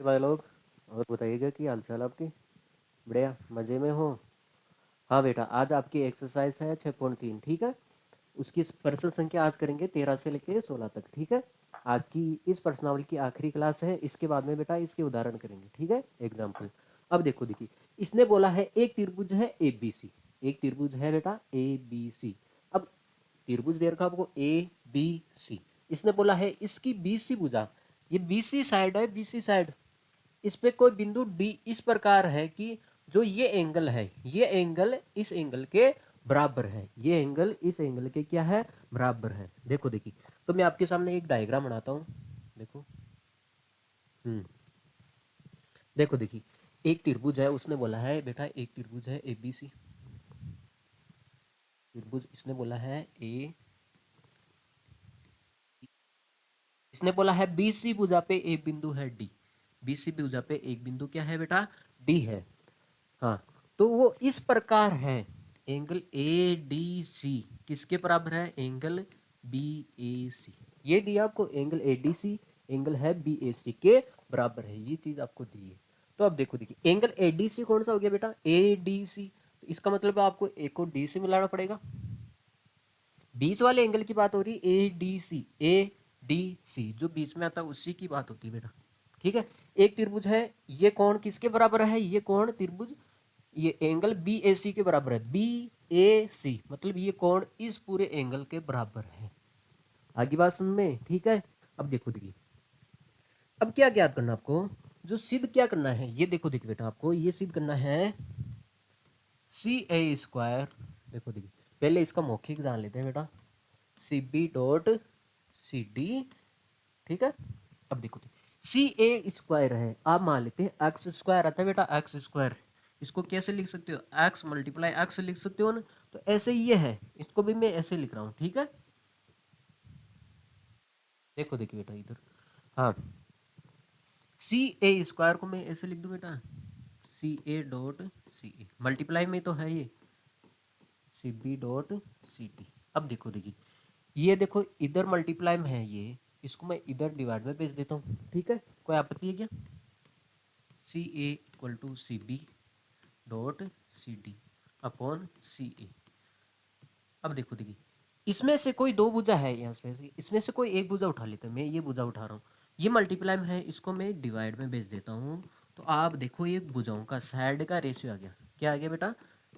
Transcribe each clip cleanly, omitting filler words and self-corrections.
के भाई लोग, और बताइएगा कि हाल चाल आपकी। बढ़िया, मज़े में हो? हाँ बेटा, आज आपकी एक्सरसाइज है 6.3, ठीक है। उसकी प्रश्न संख्या आज करेंगे 13 से लेकर 16 तक, ठीक है। आज की इस प्रश्नावली की आखिरी क्लास है, इसके बाद में बेटा इसके उदाहरण करेंगे, ठीक है, एग्जाम्पल। अब देखो, देखिए, इसने बोला है एक त्रिभुज है ए बी सी। एक त्रिभुज है बेटा ए बी सी। अब त्रिभुज दे रखा आपको ए बी सी। इसने बोला है इसकी बी सी भुजा, ये बी सी साइड है, बी सी साइड, इस पे कोई बिंदु डी इस प्रकार है कि जो ये एंगल है, ये एंगल इस एंगल के बराबर है, ये एंगल इस एंगल के क्या है, बराबर है। देखो देखिए, तो मैं आपके सामने एक डायग्राम बनाता हूँ। देखो, देखो देखिए, एक त्रिभुज है, उसने बोला है बेटा एक त्रिभुज है ए बी सी। त्रिभुज इसने बोला है ए, इसने बोला है बी सी भुजा पे एक बिंदु है डी। बी सी भुजा पे एक बिंदु क्या है बेटा, डी है। हाँ, तो वो इस प्रकार है, एंगल ए डी सी किसके बराबर है, एंगल बी ए सी। ये दिया आपको, angle A D C angle है बी ए सी के बराबर है, ये चीज आपको दी है। तो अब देखो, देखिए एंगल ए डी सी कौन सा हो गया बेटा, ए डी सी। तो इसका मतलब आपको ए को डी से मिलाना पड़ेगा। बीच वाले एंगल की बात हो रही है, ए डी सी, ए डी सी जो बीच में आता है उसी की बात होती है बेटा, ठीक है। एक त्रिभुज है, ये कोण किसके बराबर है, ये कोण त्रिभुज, ये एंगल बी ए सी के बराबर है, बी ए सी मतलब ये कोण इस पूरे एंगल के बराबर है। आगे बात समझ में, ठीक है। अब देखो, देखिए अब क्या ज्ञात करना आपको, जो सिद्ध क्या करना है, ये देखो देखिए बेटा, आपको ये सिद्ध करना है सी ए स्क्वायर। देखो देखिए, पहले इसका मौखिक जान लेते हैं बेटा, C B dot C D, ठीक है। अब देखो, सी ए स्क्वायर है, आप मान लेते हैं एक्स स्क्वायर आता है बेटा, एक्स स्क्वायर। इसको कैसे लिख सकते हो, एक्स मल्टीप्लाई एक्स लिख सकते हो ना। तो ऐसे ये है, इसको भी मैं ऐसे लिख रहा हूँ, ठीक है। देखो देखिए बेटा इधर, हाँ, सी ए स्क्वायर को मैं ऐसे लिख दूं बेटा, सी ए डॉट सी ए मल्टीप्लाई में तो है ये C B dot C T. अब देखो देखिए, ये देखो इधर मल्टीप्लाई में है ये, इसको मैं इधर डिवाइड में भेज देता हूँ, ठीक है। कोई आपत्ति है क्या, C A equal to C B dot C D upon C A. अब देखो देखिए, इसमें से कोई दो भुजा है, यहाँ से इसमें से कोई एक भुजा उठा लेते हैं, मैं ये भुजा उठा रहा हूँ, ये मल्टीप्लाई में है, इसको मैं डिवाइड में भेज देता हूँ। तो आप देखो ये भुजाओं का साइड का रेशियो आ गया, क्या आ गया बेटा,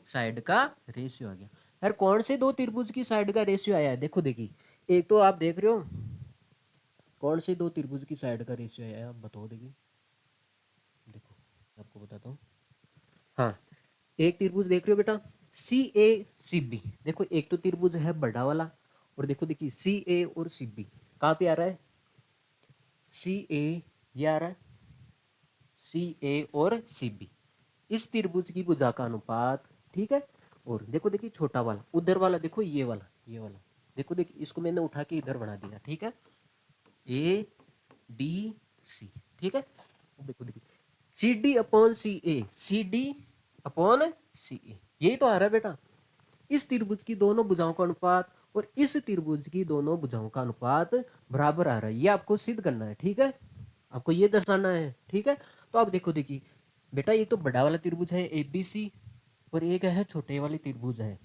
साइड का रेशियो आ गया। यार कौन से दो त्रिभुज की साइड का रेशियो आया है, देखो देखिए, एक तो आप देख रहे हो, कौन से दो त्रिभुज की साइड का रेशियो आया है, आप बताओ देखिए। देखो आपको बताता हूँ, हाँ, एक त्रिभुज देख रहे हो बेटा, सी ए सी बी। देखो एक तो त्रिभुज है बड़ा वाला, और देखो देखिए सी ए और सी बी कहाँ पे आ रहा है, सी ए ये आ रहा है, सी ए और सी बी इस त्रिभुज की भुजा का अनुपात, ठीक है। और देखो देखिए छोटा वाला उधर वाला, देखो ये वाला, ये वाला, देखो देखिए इसको मैंने उठा के इधर बना दिया, ठीक है, ए डी सी, ठीक है। देखो देखिए, सी डी अपॉन सी ए, सी डी अपॉन सी ए, यही तो आ रहा है बेटा, इस त्रिभुज की दोनों भुजाओं का अनुपात और इस त्रिभुज की दोनों भुजाओं का अनुपात बराबर आ रहा है, ये आपको सिद्ध करना है, ठीक है, आपको ये दर्शाना है, ठीक है। तो आप देखो देखिए बेटा, ये तो बड़ा वाला त्रिभुज है ए बी सी, और एक है छोटे वाली त्रिभुज है,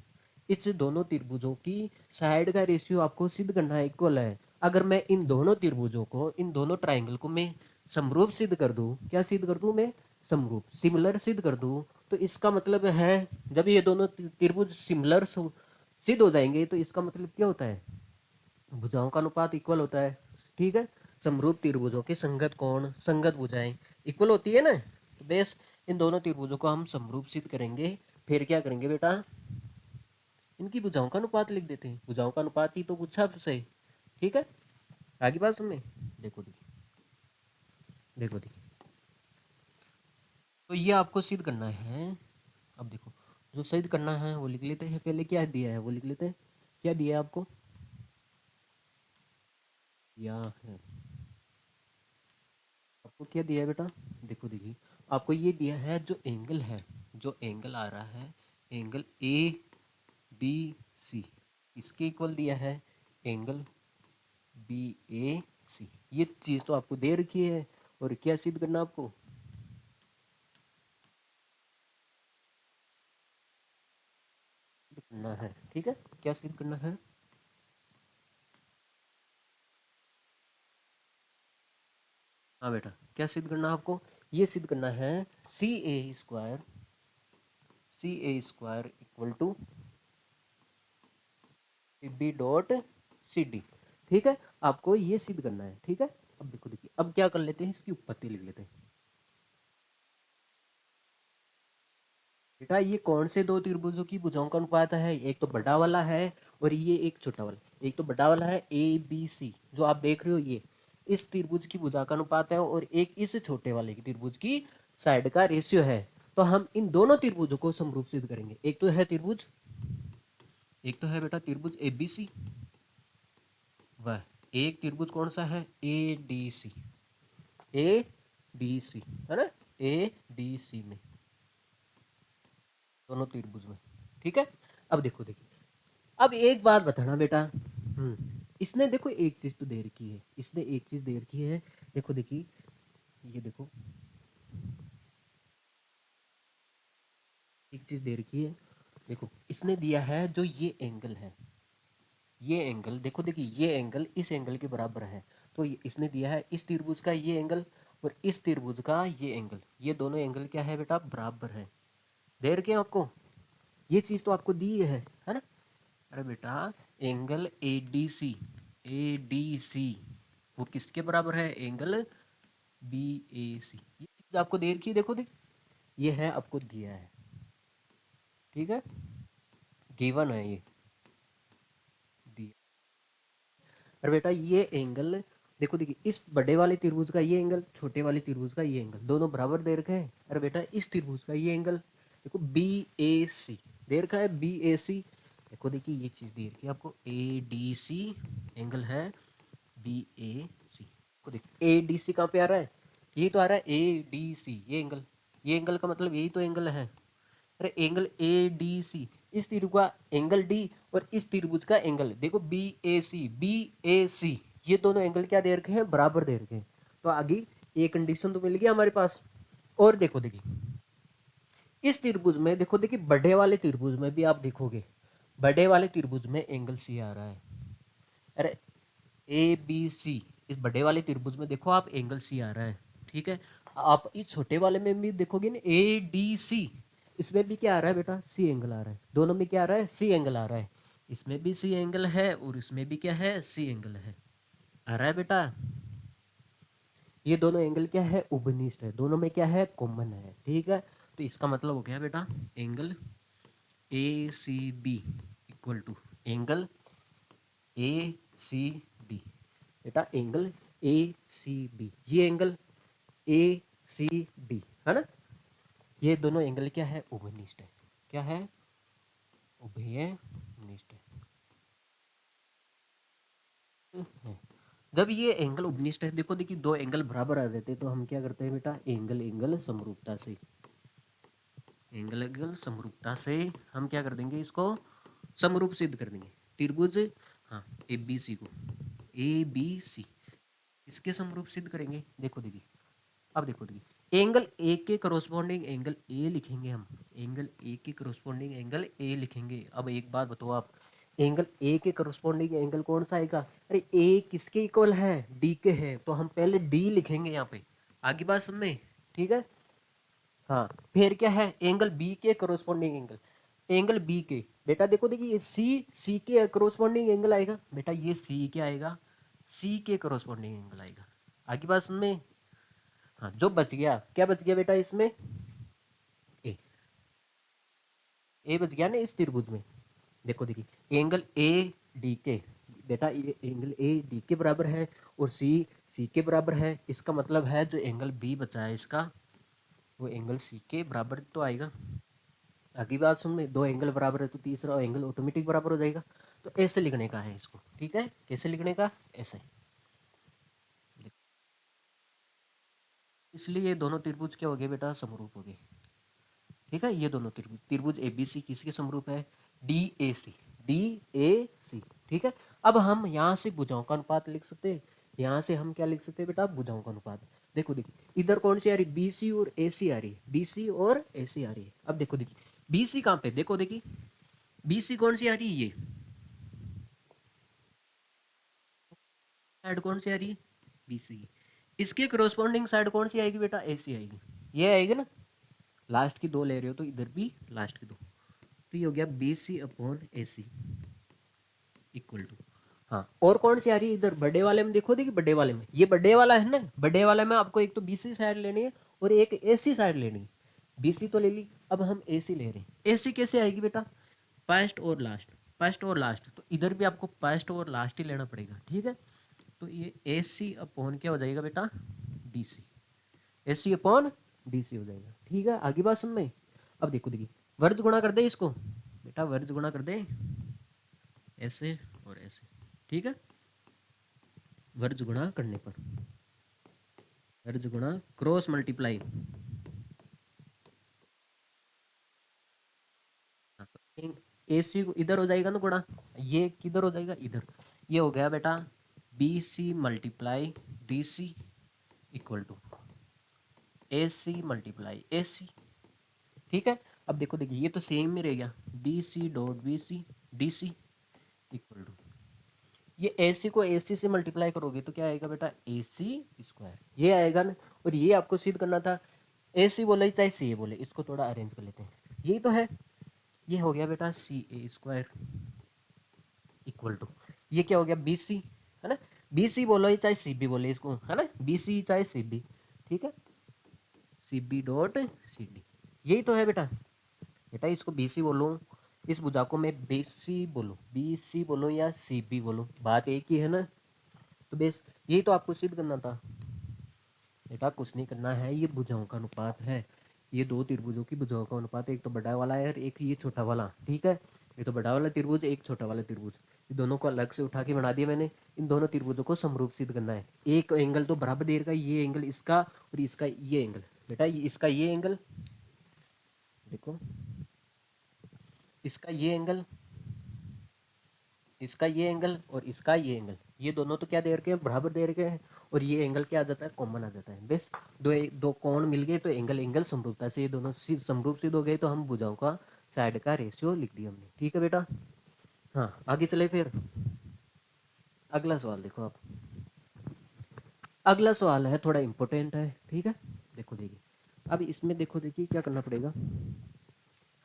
इस दोनों त्रिभुजों की साइड का रेशियो आपको सिद्ध करना है, इक्वल है। अगर मैं इन दोनों त्रिभुजों को, इन दोनों ट्राइंगल को मैं समरूप सिद्ध कर दूं, क्या सिद्ध कर दूं मैं, समरूप सिमिलर सिद्ध कर दूं, तो इसका मतलब है जब ये दोनों त्रिभुज सिमिलर सिद्ध हो जाएंगे, तो इसका मतलब क्या होता है, भुजाओं का अनुपात इक्वल होता है, ठीक है। समरूप त्रिभुजों के संगत कोण, संगत भुजाएं इक्वल होती है ना। तो बेस इन दोनों त्रिभुजों को हम समरूप सिद्ध करेंगे, फिर क्या करेंगे बेटा, इनकी भुजाओं का अनुपात लिख देते हैं, भुजाओं का अनुपात ही तो पूछा आपसे, ठीक है। आगे बात समझ में, देखो देखिए, देखो देखिए, तो ये आपको सिद्ध करना है। अब देखो, जो सिद्ध करना है वो लिख लेते हैं, पहले क्या दिया है वो लिख लेते हैं, क्या दिया है आपको, या है आपको क्या दिया है बेटा, देखो देखिए, आपको ये दिया है जो एंगल है, जो एंगल आ रहा है, एंगल ए डी सी, इसके इक्वल दिया है एंगल बी ए सी, ये चीज़ तो आपको दे रखी है। और क्या सिद्ध करना आपको, करना है, ठीक है, क्या सिद्ध करना है, हाँ बेटा क्या सिद्ध करना है आपको, ये सिद्ध करना है C A square equal to B dot C D, ठीक है, आपको ये सिद्ध करना है, ठीक है। अब देखो देखिए, अब क्या कर लेते हैं, इसकी उत्पत्ति लिख लेते हैं। बेटा ये कौन से दो त्रिभुजों की भुजाओं का अनुपात है, एक तो बड़ा वाला है और ये एक छोटा वाला, एक तो बड़ा वाला है ए बी सी जो आप देख रहे हो, ये इस त्रिभुज की भुजा का अनुपात है, और एक इस छोटे वाले की त्रिभुज की साइड का रेशियो है। तो हम इन दोनों त्रिभुजों को समरूप सिद्ध करेंगे, एक तो है त्रिभुज, एक तो है बेटा त्रिभुज ए बी सी, वह एक त्रिभुज कौन सा है ए डी सी, ए डी सी है ना, ए डी सी में, दोनों त्रिभुज में, ठीक है। अब देखो देखिए, अब एक बात बताना बेटा, इसने देखो एक चीज तो दे रखी है, इसने एक चीज दे रखी है, देखो देखिए, ये देखो एक चीज दे रखी है, देखो इसने दिया है जो ये एंगल है, ये एंगल देखो देखिए, ये एंगल इस एंगल के बराबर है, तो इसने दिया है इस त्रिभुज का ये एंगल और इस त्रिभुज का ये एंगल, ये दोनों एंगल क्या है बेटा, बराबर है, दे रखे हैं आपको, ये चीज तो आपको दी है ना। अरे बेटा एंगल ए डी सी वो किसके बराबर है, एंगल बी ए सी, ये चीज आपको दे रखी है, देखो देख, ये है आपको दिया है, ठीक है, गिवन है ये दिया। अरे बेटा ये एंगल देखो देखिए, इस बड़े वाले त्रिभुज का ये एंगल, छोटे वाले त्रिभुज का ये एंगल, दोनों बराबर दे रखे हैं। अरे बेटा इस त्रिभुज का ये एंगल देखो बी ए सी दे रखा है, बी ए सी, देखो देखिए ये चीज दे रखी है आपको, ए डी सी एंगल है बी ए सी को, देख ए डी सी कहाँ पे आ रहा है, ये तो आ रहा है ए डी सी, ये एंगल, ये एंगल का मतलब यही तो एंगल है। अरे एंगल ए डी सी, इस त्रिभुज का एंगल डी और इस त्रिभुज का एंगल देखो बी ए सी, ये दोनों एंगल क्या दे रखे हैं, बराबर दे रखे हैं, तो आगे ये कंडीशन तो मिल गया हमारे पास। और देखो देखिए, इस त्रिभुज में देखो देखिए, बड़े वाले त्रिभुज में भी आप देखोगे, बड़े वाले त्रिभुज में एंगल सी आ रहा है, अरे ए बी सी, इस बड़े वाले त्रिभुज में देखो आप एंगल सी आ रहा है, ठीक है। आप इस छोटे वाले में भी देखोगे ना ए डी सी, इसमें भी क्या आ रहा है बेटा, सी एंगल आ रहा है, दोनों में क्या आ रहा है, सी एंगल आ रहा है, इसमें भी सी एंगल है और इसमें भी क्या है, सी एंगल है, आ रहा है बेटा। ये दोनों एंगल क्या है, उपनिष्ठ है, दोनों में क्या है, कॉमन है, ठीक है। तो इसका मतलब हो गया बेटा angle A C B equal to angle A C D, बेटा एंगल ए सी बी, ये एंगल ए सी डी है ना, ये दोनों एंगल क्या है, उभयनिष्ठ है, क्या है, उभयनिष्ठ है। जब ये एंगल उपनिष्ठ है, देखो देखिए दो एंगल बराबर आ जाते हैं, तो हम क्या करते हैं बेटा, एंगल एंगल समरूपता से, एंगल एंगल समरूपता से हम क्या कर देंगे, इसको समरूप सिद्ध कर देंगे, त्रिभुज, हाँ ए बी सी को, ए बी सी इसके समरूप सिद्ध करेंगे। देखो देखिए, अब देखो देखिए, एंगल ए के करस्पॉन्डिंग एंगल ए लिखेंगे हम, एंगल ए के करस्पॉन्डिंग एंगल ए लिखेंगे। अब एक बात बताओ आप, एंगल ए के करस्पॉन्डिंग एंगल कौन सा आएगा, अरे ए किसके इक्वल है, डी के है, तो हम पहले डी लिखेंगे यहाँ पे, आगे बात समझ, ठीक है। हाँ फिर क्या है, एंगल बी के करस्पॉन्डिंग एंगल, एंगल बी के, बेटा देखो देखिए, ये सी के करस्पॉन्डिंग एंगल आएगा, बेटा ये सी क्या आएगा, सी के करस्पॉन्डिंग एंगल आएगा, आगे बात समझ। हाँ जो बच गया, क्या बच गया बेटा इसमें, ए, ए बच गया ना इस त्रिभुज में। देखो देखिए एंगल ए डी के, बेटा ये एंगल ए डी के बराबर है और सी सी के बराबर है, इसका मतलब है जो एंगल बी बचा है इसका, वो एंगल सी के बराबर तो आएगा। आगे बात सुन में, दो एंगल बराबर है तो तीसरा एंगल ऑटोमेटिक बराबर हो जाएगा, तो ऐसे लिखने का है इसको, ठीक है, कैसे लिखने का, ऐसे, इसलिए ये दोनों त्रिभुज क्या हो गए बेटा, समरूप हो गए, ठीक है। ये दोनों त्रिभुज, त्रिभुज ए बी सी किसके समरूप है, D A C, D A C, ठीक है। अब हम यहाँ से भुजाओं का अनुपात लिख सकते हैं, यहाँ से हम क्या लिख सकते हैं बेटा, भुजाओं का अनुपात, देखो देखिए इधर कौन सी आ रही, बी सी और ए सी आ रही है, बी सी और ए सी आ रही है। अब देखो देखिए बी सी कहाँ पे, देखो देखिए बी सी कौन सी आ रही है, ये साइड कौन सी आ रही है, बी सी। इसके करस्पॉन्डिंग साइड कौन सी आएगी बेटा, ए सी आएगी, ये आएगी ना। लास्ट की दो ले रहे हो तो इधर भी लास्ट की दो, तो ये हो गया B C upon A C equal to. हाँ और कौन सी आ रही है इधर बड़े वाले में, देखो देखिए बड़े वाले में, ये बड़े वाला है ना, बड़े वाले में आपको एक तो बी सी साइड लेनी है और एक ए सी साइड लेनी है। बी सी तो ले ली, अब हम ए सी ले रहे हैं। ए सी कैसे आएगी बेटा, फर्स्ट और लास्ट, फर्स्ट और लास्ट, तो इधर भी आपको फर्स्ट और लास्ट ही लेना पड़ेगा, ठीक है। तो ये ए सी अपॉन क्या हो जाएगा बेटा, डी सी, ए सी अपॉन डी सी हो जाएगा, ठीक है। आगे बात समझ में। अब देखो देखिए वर्ज गुणा कर दे इसको बेटा, वर्ज गुणा कर दे ऐसे और ऐसे, ठीक है। वर्ज गुणा करने पर, वर्ज गुणा क्रॉस मल्टीप्लाई, ए सी इधर हो जाएगा ना गुणा, ये किधर हो जाएगा इधर, ये हो गया बेटा B C multiply D C equal to A C multiply A C, ठीक है। अब देखो देखिए ये तो सेम ही रह गया, B C dot B C D C equal to, ये ए सी को ए सी से मल्टीप्लाई करोगे तो क्या आएगा बेटा, ए सी स्क्वायर, ये आएगा ना। और ये आपको सिद्ध करना था, ए सी बोले चाहे सी ए बोले, इसको थोड़ा अरेंज कर लेते हैं, यही तो है। ये हो गया बेटा सी ए स्क्वायर इक्वल टू, ये क्या हो गया बी सी, है ना। बी सी बोलो या चाहे सी बी बोले इसको, है ना, बी सी चाहे सी बी, ठीक है, C B dot C D, यही तो है बेटा। बेटा इसको बी सी बोलो, इस भुजा को मैं बी सी बोलूँ, बी सी बोलो या सी बी बोलो, बात एक ही है ना। तो बेस यही तो आपको सिद्ध करना था बेटा, कुछ नहीं करना है, ये भुजाओं का अनुपात है, ये दो त्रिभुजों की भुजाओं का अनुपात, एक तो बड़ा वाला है और एक ये छोटा वाला, ठीक है। ये तो बड़ा वाला त्रिभुज, एक छोटा वाला त्रिभुज, ये दोनों को अलग से उठा के बना दिया मैंने। इन दोनों त्रिभुजों को समरूप सिद्ध करना है, एक एंगल तो बराबर दे रखा है, ये एंगल इसका और इसका ये एंगल, बेटा ये इसका ये एंगल, देखो इसका ये एंगल, इसका ये एंगल और इसका ये एंगल, ये दोनों तो क्या दे रखे हैं, बराबर दे रखे हैं। और ये एंगल क्या आ जाता है, कॉमन आ जाता है। बस दो कोण मिल गए तो एंगल एंगल समरूपता से ये दोनों समरूप सिद्ध हो गए, तो हम भुजाओं का साइड का रेशियो लिख दिया हमने, ठीक है बेटा। हाँ आगे चले फिर, अगला सवाल देखो आप, अगला सवाल है थोड़ा इंपॉर्टेंट है, ठीक है। देखो देखिए अब इसमें देखो देखिए क्या करना पड़ेगा।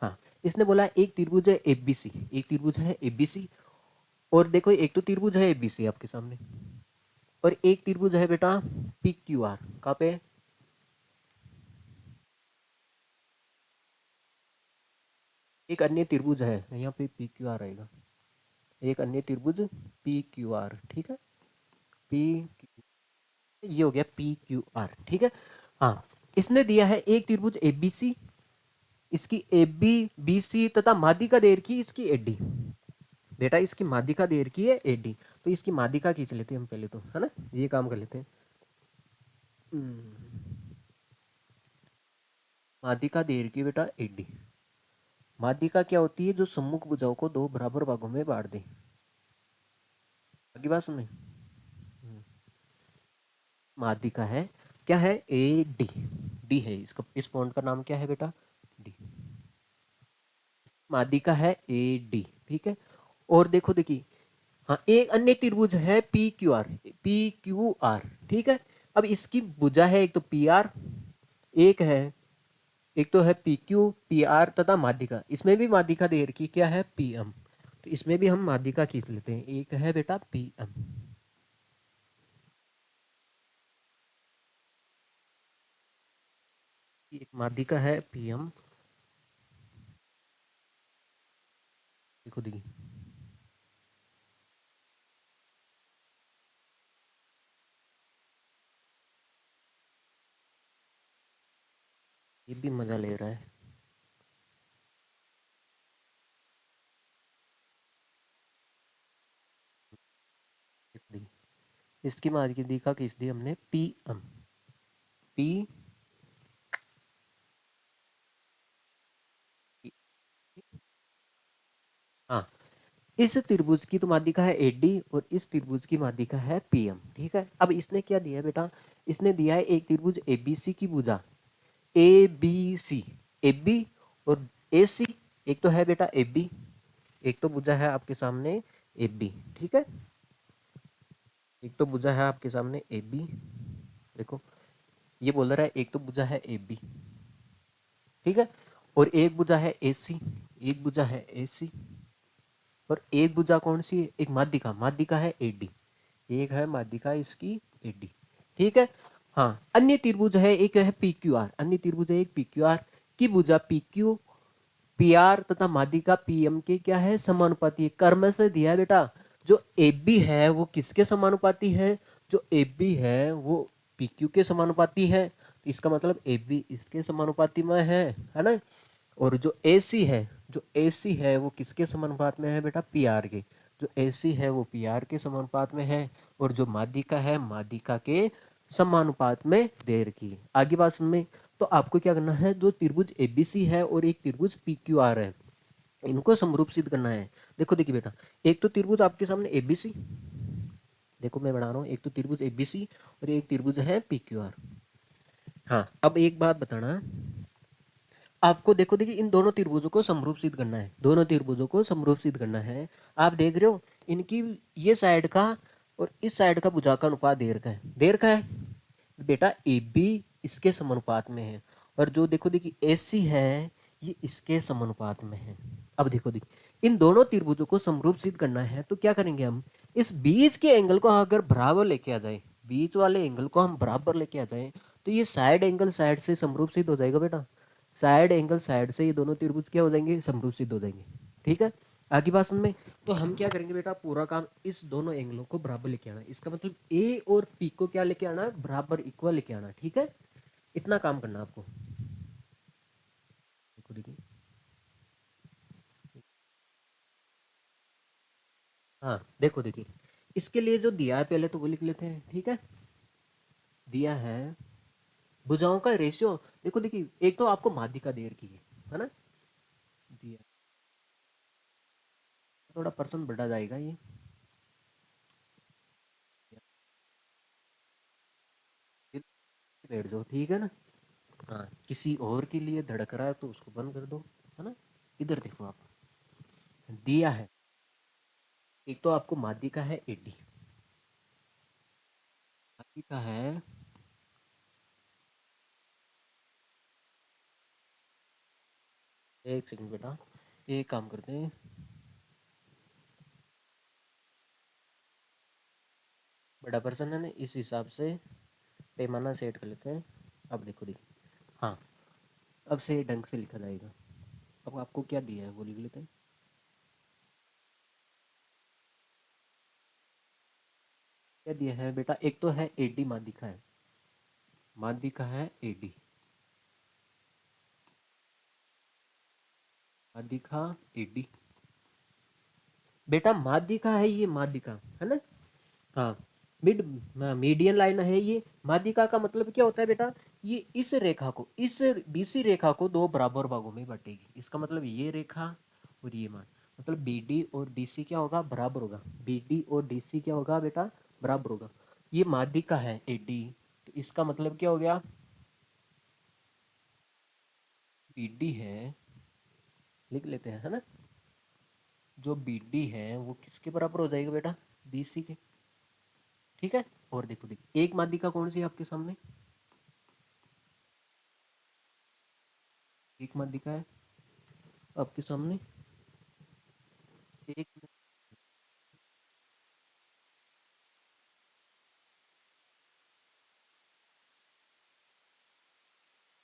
हाँ इसने बोला एक त्रिभुज है ए बी सी, एक त्रिभुज है ए बी सी, और देखो एक तो त्रिभुज है ए बी सी आपके सामने, और एक त्रिभुज है बेटा पी क्यू आर, कहाँ पे, एक अन्य त्रिभुज है यहाँ पे पी क्यू आर आएगा, एक अन्य त्रिभुज पी क्यू आर, ठीक है, पी, ये हो गया पी क्यू आर, ठीक है। हाँ इसने दिया है एक त्रिभुज ए बी सी, इसकी ए बी बी सी तथा माध्यिका दे रखी इसकी ए डी, बेटा इसकी माध्यिका दे रखी है ए डी, तो इसकी माध्यिका खींच लेते हैं हम पहले तो, है ना, ये काम कर लेते हैं। माध्यिका दे रखी है बेटा ए डी, माध्यिका क्या होती है, जो सम्मुख भुजाओं को दो बराबर भागों में बांट दे, आगे बात सुने। माध्यिका है क्या है, ए डी, डी है इसका, इस पॉइंट का नाम क्या है बेटा, डी, माध्यिका है ए डी, ठीक है। और देखो देखिए हाँ एक अन्य त्रिभुज है P Q R, P Q R, ठीक है। अब इसकी भुजा है एक तो पी आर, एक है, एक तो है पी क्यू पी आर तथा माध्यिका, इसमें भी माध्यिका दे रखी क्या है पी एम, तो इसमें भी हम माध्यिका खींच लेते हैं, एक है बेटा पी एम, एक माध्यिका है पी एम, देखो देखिए ये भी मजा ले रहा है, देखो देखिए इसकी माध्यिका खींच दी हमने पी एम, पी, हाँ इस त्रिभुज की तो माध्यिका है एडी और इस त्रिभुज की माध्यिका है पीएम। ठीक है, अब इसने क्या दिया है बेटा, इसने दिया है एक त्रिभुज एबीसी की भुजा ए बी सी, ए बी और ए सी। एक तो है बेटा ए बी, एक तो भुजा है आपके सामने ए बी। ठीक है, एक तो भुजा है आपके सामने ए बी, देखो ये बोल रहा है एक तो भुजा है ए बी, ठीक है, और एक भुजा है ए सी, एक भुजा है ए सी, और एक भुजा कौन सी है, एक माध्यिका, माध्यिका है एडी, एक है माध्यिका इसकी एडी। ठीक है, हाँ अन्य त्रिभुज है, एक है पी क्यू आर, अन्य त्रिभुज है एक पी क्यू आर की भुजा पी क्यू पी आर तथा माध्यिका पी एम के क्या है, समानुपाती है। कर्म से दिया है बेटा, जो ए बी है वो किसके समानुपाती है, जो ए बी है वो पी क्यू के समानुपाती है, तो इसका मतलब ए बी इसके समानुपाती में है ना। और जो ए सी है, जो ए सी है वो किसके समानुपात में है बेटा, पी आर के, जो ए सी है वो पी आर के समानुपात में है, और जो माध्यिका है माध्यिका के समानुपात में दे रखी है। आगे बात में तो आपको क्या करना है, जो त्रिभुज एबीसी है और एक त्रिभुज पीक्यूआर है, इनको समरूप सिद्ध करना है। देखो देखिए बेटा, एक तो त्रिभुज आपके सामने एबीसी, देखो मैं बना रहा हूँ, एक तो त्रिभुज एबीसी और एक त्रिभुज है पीक्यूआर। हाँ अब एक बात बताना आपको, देखो देखिए इन दोनों त्रिभुजों को समरूप सिद्ध करना है, दोनों त्रिभुजों को समरूप सिद्ध करना है। आप देख रहे हो इनकी ये साइड का और इस साइड का भुजा का अनुपात दे रखा है, दे रखा है बेटा, ए बी इसके समानुपात में है, और जो देखो देखिए ए सी है ये इसके समानुपात में है। अब देखो देखिए इन दोनों त्रिभुजों को समरूप सिद्ध करना है तो क्या करेंगे हम, इस बीच के एंगल को अगर बराबर लेके आ जाए, बीच वाले एंगल को हम बराबर लेके आ जाए तो ये साइड एंगल साइड से समरूप सिद्ध हो जाएगा बेटा, साइड एंगल साइड से ये दोनों त्रिभुज क्या हो जाएंगे, समरूप सिद्ध हो जाएंगे। ठीक है, आगे बात समझ में। तो हम क्या करेंगे बेटा, पूरा काम इस दोनों एंगलों को बराबर लेके आना है, इसका मतलब ए और पी को क्या लेके आना है, बराबर इक्वल लेके आना है। ठीक है, इतना काम करना आपको। देखो देखिए, हाँ देखो देखिए, इसके लिए जो दिया है पहले तो वो लिख लेते हैं। ठीक है, दिया है भुजाओं का रेशियो, देखो देखिए एक तो आपको माध्यिका दे रखी है ना, दिया थोड़ा परसेंट बढ़ा जाएगा ये, बैठ जाओ ठीक है ना। हाँ किसी और के लिए धड़क रहा है तो उसको बंद कर दो, है ना। इधर देखो आप, दिया है एक तो आपको माध्यिका है एडी, माध्यिका है, एक सेकंड बेटा, एक काम करते हैं, बड़ा पर्सन है ना इस हिसाब से पैमाना सेट कर लेते हैं। अब देखो देखिए, हाँ अब से ढंग से लिखा जाएगा। अब आपको क्या दिया है वो लिख लेते हैं। क्या दिया है बेटा, एक तो है एडी माध्यिका है, माध्यिका है एडी, माध्यिका एडी, बेटा माध्यिका है ये, माध्यिका है ना। हाँ मिड मीडियन लाइन है ये, माध्यिका का मतलब क्या होता है बेटा, ये इस रेखा को, इस बीसी रेखा को दो बराबर भागों में बांटेगी, इसका मतलब ये रेखा और ये मान, मतलब बी डी और डी सी क्या होगा, बराबर होगा, बी डी और डी सी क्या होगा बेटा, बराबर होगा। ये माध्यिका है ए डी, तो इसका मतलब क्या हो गया, बी डी है, लिख लेते हैं है ना, जो बी डी है वो किसके बराबर हो जाएगा बेटा, बी सी के। ठीक है, और देखो देखो एक माध्यिका कौन सी है आपके सामने, एक माध्यिका है आपके सामने, एक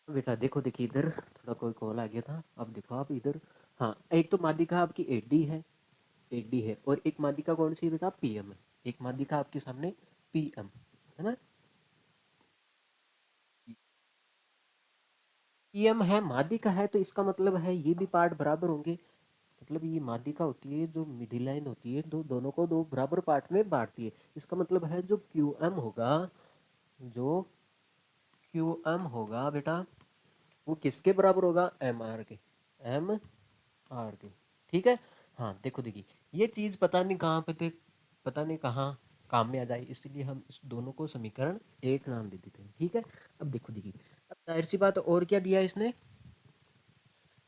बेटा देखो देखिए इधर थोड़ा कोई कॉल आ गया था, अब देखो आप इधर, हाँ एक तो माध्यिका आपकी एडी है, एडी है, और एक माध्यिका कौन सी है बेटा, पीएम है, एक माध्यिका आपके सामने पीएम है ना, पीएम है, माध्यिका है, तो इसका मतलब है ये भी पार्ट बराबर होंगे, मतलब ये माध्यिका होती है जो मिडिल लाइन होती है, दो दोनों को दो बराबर पार्ट में बांटती है, इसका मतलब है जो क्यू एम होगा, जो क्यू एम होगा बेटा वो किसके बराबर होगा, एम आर के, एम आर के। ठीक है, हाँ देखो देखिए ये चीज पता नहीं कहाँ पे थे, पता नहीं कहाँ काम में आ जाए, इसलिए हम इस दोनों को समीकरण एक नाम दे देते हैं। ठीक है, अब देखो देखिए, अब जाहिर सी बात, और क्या दिया इसने,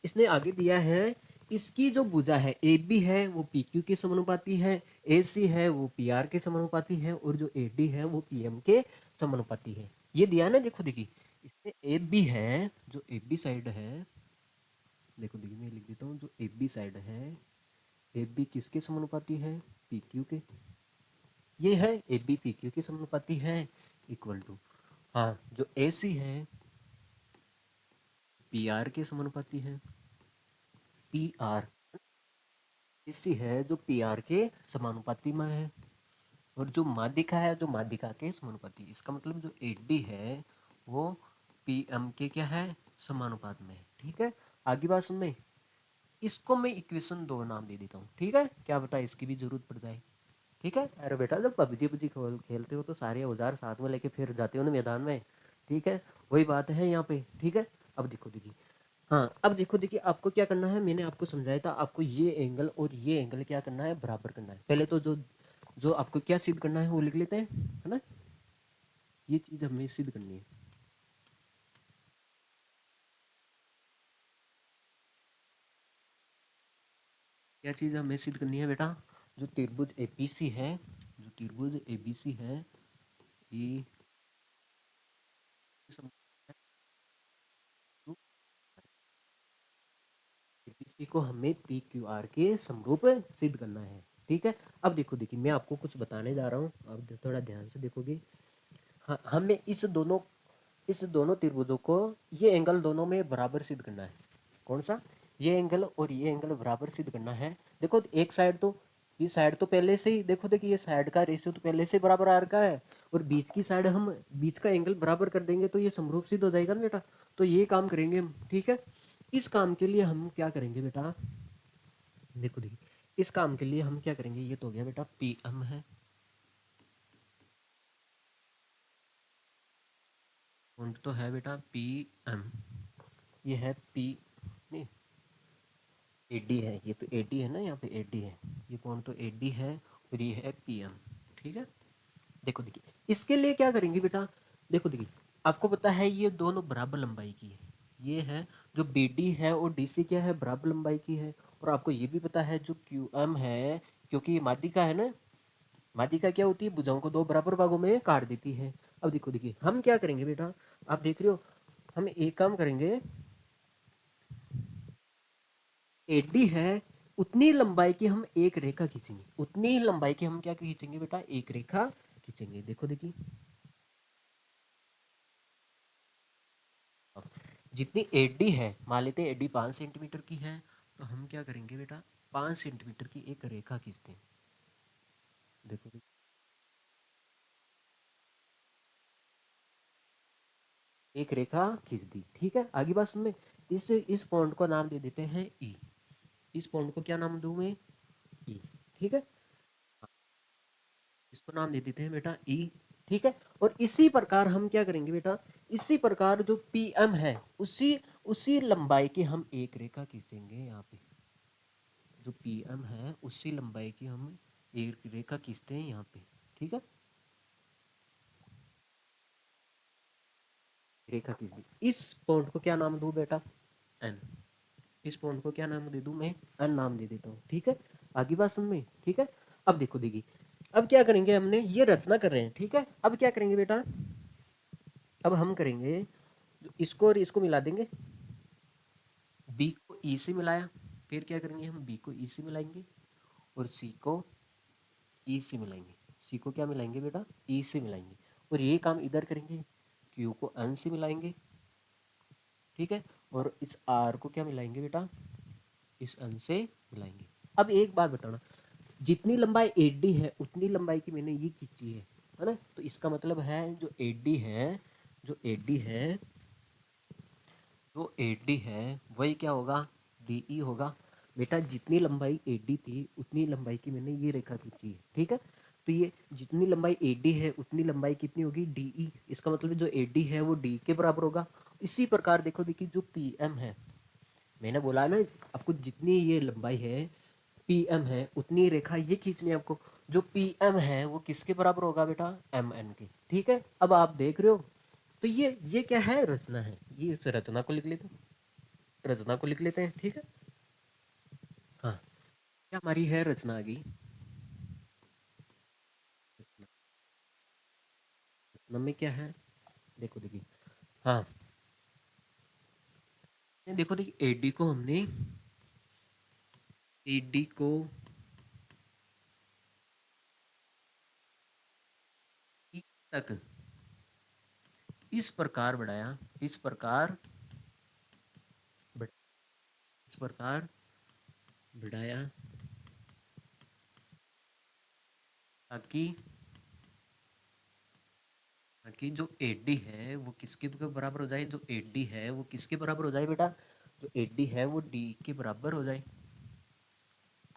इसने आगे दिया है इसकी जो भुजा है ए बी है वो पी क्यू के समानुपाती है, ए सी है वो पी आर के समानुपाती है, और जो ए डी है वो पी एम के समानुपाती है। ये दिया ना, देखो देखिए, इसमें ए बी है, जो ए बी साइड है, देखो देखिए मैं लिख देता हूँ, जो ए बी साइड है, ए बी किसके समानुपाती है, पी क्यू के। ये है ए बी पी क्यू के समानुपाती है, इक्वल टू, हाँ जो ए सी है पी आर के समानुपाती है, पी आर एसी है जो पी आर के समानुपाती में है, और जो माध्यिका है जो माध्यिका के समानुपाती। इसका मतलब जो ए डी है वो पी एम के क्या है, समानुपात में है। ठीक है, आगे बात सुनने, इसको मैं इक्वेशन 2 नाम दे देता हूँ। ठीक है, क्या पता इसकी भी जरूरत पड़ जाए। ठीक है, अरे बेटा जब पबजी पबजी खेलते हो तो सारे औजार साथ में लेके फिर जाते हो ना मैदान में। ठीक है, वही बात है यहाँ पे। ठीक है, अब देखो देखिए, हाँ अब देखो देखिए, आपको क्या करना है, मैंने आपको समझाया था, आपको ये एंगल और ये एंगल क्या करना है, बराबर करना है। पहले तो जो जो आपको क्या सिद्ध करना है वो लिख लेते हैं, है ना। ये चीज हमें सिद्ध करनी है। क्या चीज हमें सिद्ध करनी है बेटा, जो त्रिभुज एबीसी है, जो त्रिभुज एबीसी है, ये एबीसी को हमें पी क्यू आर के समरूप सिद्ध करना है। ठीक है, अब देखो देखिए, मैं आपको कुछ बताने जा रहा हूँ, अब थोड़ा ध्यान से देखोगे। हाँ, हमें इस दोनों त्रिभुजों को, ये एंगल दोनों में बराबर सिद्ध करना है। कौन सा, ये एंगल और ये एंगल बराबर सिद्ध करना है। देखो एक साइड तो, ये साइड तो पहले से ही, देखो देखिए ये साइड का रेशियो तो पहले से बराबर आ रखा है, और बीच की साइड हम बीच का एंगल बराबर कर देंगे तो ये समरूप सिद्ध हो जाएगा ना बेटा। तो ये काम करेंगे हम। ठीक है, इस काम के लिए हम क्या करेंगे बेटा, देखो देखिए, इस काम के लिए हम क्या करेंगे, ये तो हो गया बेटा पी एम है, पॉइंट तो है बेटा पी एम, ये है पी, नहीं एडी है, ये तो एडी है ना, यहाँ पे एडी है, ये पॉइंट तो एडी है, और ये है पी एम। ठीक है, देखो देखिए, इसके लिए क्या करेंगे बेटा, देखो देखिए, आपको पता है ये दोनों बराबर लंबाई की है, ये है जो बी डी है और डी सी क्या है, बराबर लंबाई की है। और आपको ये भी पता है जो क्यू एम है, क्योंकि ये माध्यिका है ना, माध्यिका क्या होती है, भुजाओं को दो बराबर भागों में काट देती है। अब देखो देखिए, हम क्या करेंगे बेटा, आप देख रहे हो, हम एक काम करेंगे, एडी है उतनी लंबाई की हम एक रेखा खींचेंगे, उतनी ही लंबाई की हम क्या खींचेंगे बेटा, एक रेखा खींचेंगे। देखो देखिए, जितनी एडी है, मान लेते हैं एडी 5 सेंटीमीटर की है, तो हम क्या करेंगे बेटा, 5 सेंटीमीटर की एक रेखा खींचते हैं। देखो देखिए, एक रेखा खींच दी। ठीक है, आगे बात सुन में, इस पॉइंट को नाम दे देते हैं ई, इस पॉइंट को क्या नाम दूं मैं, ई। ठीक है, इसको नाम दे देते हैं बेटा ई। ठीक है, और इसी प्रकार हम क्या करेंगे बेटा, इसी प्रकार जो पी एम है, उसी उसी लंबाई की हम एक रेखा खींचेंगे यहाँ पे, जो पी एम है उसी लंबाई की हम एक रेखा खींचते हैं यहाँ पे। ठीक है, रेखा खींच दी, इस पॉइंट को क्या नाम दूं बेटा, एन, इस पॉइंट को क्या नाम दे दूं मैं, एन नाम दे देता हूँ। ठीक है, आगे बात समझ में। ठीक है, अब देखो देखिए, अब क्या करेंगे, हमने ये रचना कर रहे हैं। ठीक है, अब क्या करेंगे बेटा, अब हम करेंगे, जो इसको और इसको मिला देंगे, बी को ई से मिलाया, फिर क्या करेंगे, हम बी को ई से मिलाएंगे, और सी को ई से मिलाएंगे, सी को क्या मिलाएंगे बेटा, ई से मिलाएंगे, और ये काम इधर करेंगे, क्यू को एन से मिलाएंगे। ठीक है, और इस आर को क्या मिलाएंगे बेटा, इस एन से मिलाएंगे। अब एक बात बताना, जितनी लंबाई एडी है उतनी लंबाई की मैंने ये खींची है ना, तो इसका मतलब है जो एडी है, जो एडी है, जो एडी है वही क्या होगा, डीई होगा। बेटा जितनी लंबाई एडी थी उतनी लंबाई की मैंने ये रेखा खींची है। ठीक है, तो ये जितनी लंबाई एडी है उतनी लंबाई कितनी होगी, डीई। इसका मतलब जो एडी है वो डी के बराबर होगा। इसी प्रकार देखो देखिए, जो पी एम है, मैंने बोला ना आपको, जितनी ये लंबाई है पी एम है उतनी रेखा ये खींचनी है आपको। जो पी एम है वो किसके बराबर होगा बेटा, एम एन के। ठीक है, अब आप देख रहे हो तो ये क्या है, रचना है। ये इस रचना को लिख लेते हैं, रचना को लिख लेते हैं। ठीक है, हाँ, क्या हमारी है रचना आ गई। रचना में क्या है, देखो देखिए, हाँ, ये देखो देखिए, एडी को हमने, एडी को ई तक इस प्रकार बढ़ाया, इस प्रकार इस प्रकार बढ़ाया ताकि, ताकि जो एडी है वो किसके बराबर हो जाए, जो एडी है वो किसके बराबर हो जाए बेटा, जो एडी है वो डी के बराबर हो जाए।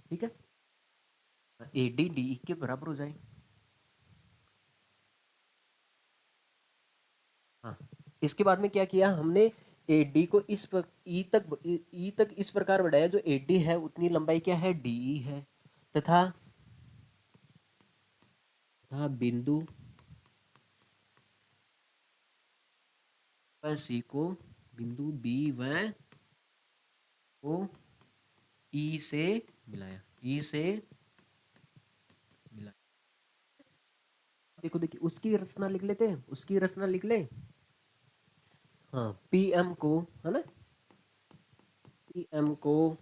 ठीक है, एडी डी के बराबर हो जाए। हाँ, इसके बाद में क्या किया हमने, एडी को इस पर ई तक इस प्रकार बढ़ाया, जो एडी है उतनी लंबाई क्या है, डी है, तथा बिंदु सी को, बिंदु बी व को ई से मिलाया, ई से मिलाया। देखो देखिए, उसकी रचना लिख लेते हैं, उसकी रचना लिख ले। हाँ, पी एम को, है ना, पी एम को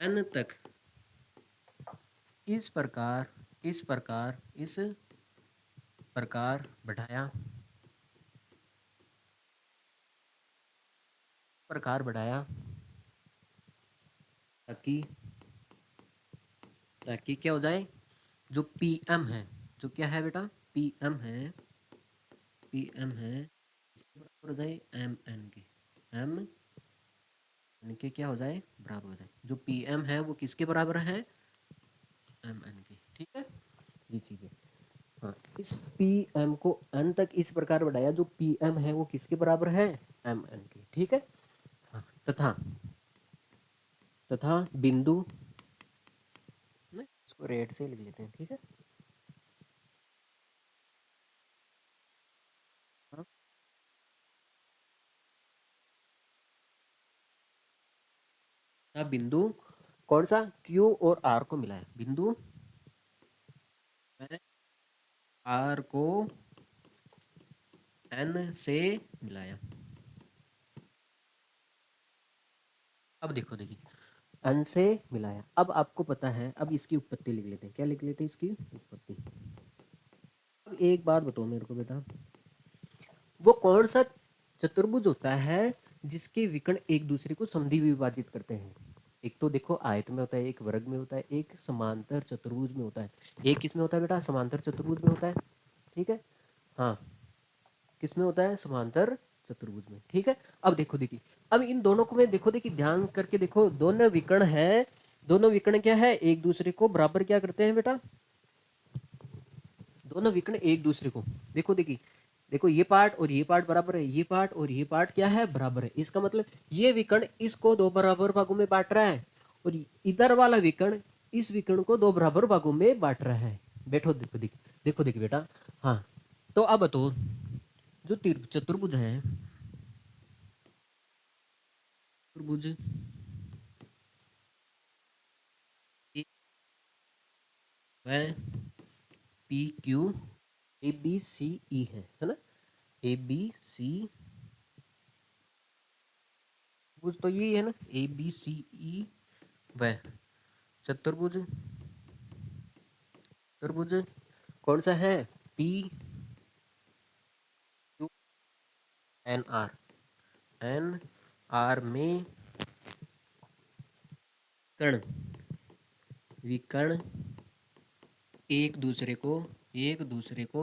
एन तक इस प्रकार, इस प्रकार, इस प्रकार बढ़ाया, प्रकार बढ़ाया ताकि, ताकि क्या हो जाए, जो पी एम है, जो क्या है बेटा, पी एम है, पी एम है इसके बराबर हो जाए एम एन के, एम एन के क्या हो जाए, बराबर हो जाए। जो पी एम है वो किसके बराबर है, एम एन के। ठीक है, ये चीज़ है। हाँ, इस पी एम को एन तक इस प्रकार बढ़ाया, जो पी एम है वो किसके बराबर है, एम एन के। ठीक है, हाँ, तथा, तथा बिंदु, नहीं, इसको रेड से लिख लेते हैं। ठीक है, हाँ, तथा बिंदु कौन सा, क्यू और आर को मिलाया, बिंदु आर को एन से मिलाया। अब देखो देखिए, एन से मिलाया, अब आपको पता है, अब इसकी उत्पत्ति लिख लेते हैं। क्या लिख लेते हैं, इसकी उत्पत्ति। अब एक बात बताओ मेरे को बेटा, वो कौन सा चतुर्भुज होता है जिसके विकर्ण एक दूसरे को समद्वि विभाजित करते हैं। एक तो देखो आयत में होता है, एक वर्ग में होता है, एक समांतर चतुर्भुज में होता है। एक किस में होता है बेटा, समांतर चतुर्भुज में होता है। ठीक है, हाँ, किस में होता है, समांतर चतुर्भुज में। ठीक है, अब देखो देखिए, अब इन दोनों को मैं, देखो देखिए, ध्यान करके देखो, दोनों विकर्ण है, दोनों विकर्ण क्या है, एक दूसरे को बराबर क्या करते हैं बेटा, दोनों विकर्ण एक दूसरे को, देखो देखिए, देखो ये पार्ट और ये पार्ट बराबर है, ये पार्ट और ये पार्ट क्या है, बराबर है। इसका मतलब ये विकर्ण इसको दो बराबर भागों में बांट रहा है, और इधर वाला विकर्ण इस विकर्ण को दो बराबर भागों में बांट रहा है। बैठो, देखो देखो, देखो देखिए बेटा, हाँ, तो अब बताओ, जो चतुर्भुज है, चतुर्भुज ए वह P Q A B C E है ना, ए बी सी, चतुर्भुज तो यही है ना, ए बी सी ई वह चतुर्भुज, चतुर्भुज कौन सा है, P Q N R, N R में कर्ण, विकर्ण एक दूसरे को, एक दूसरे को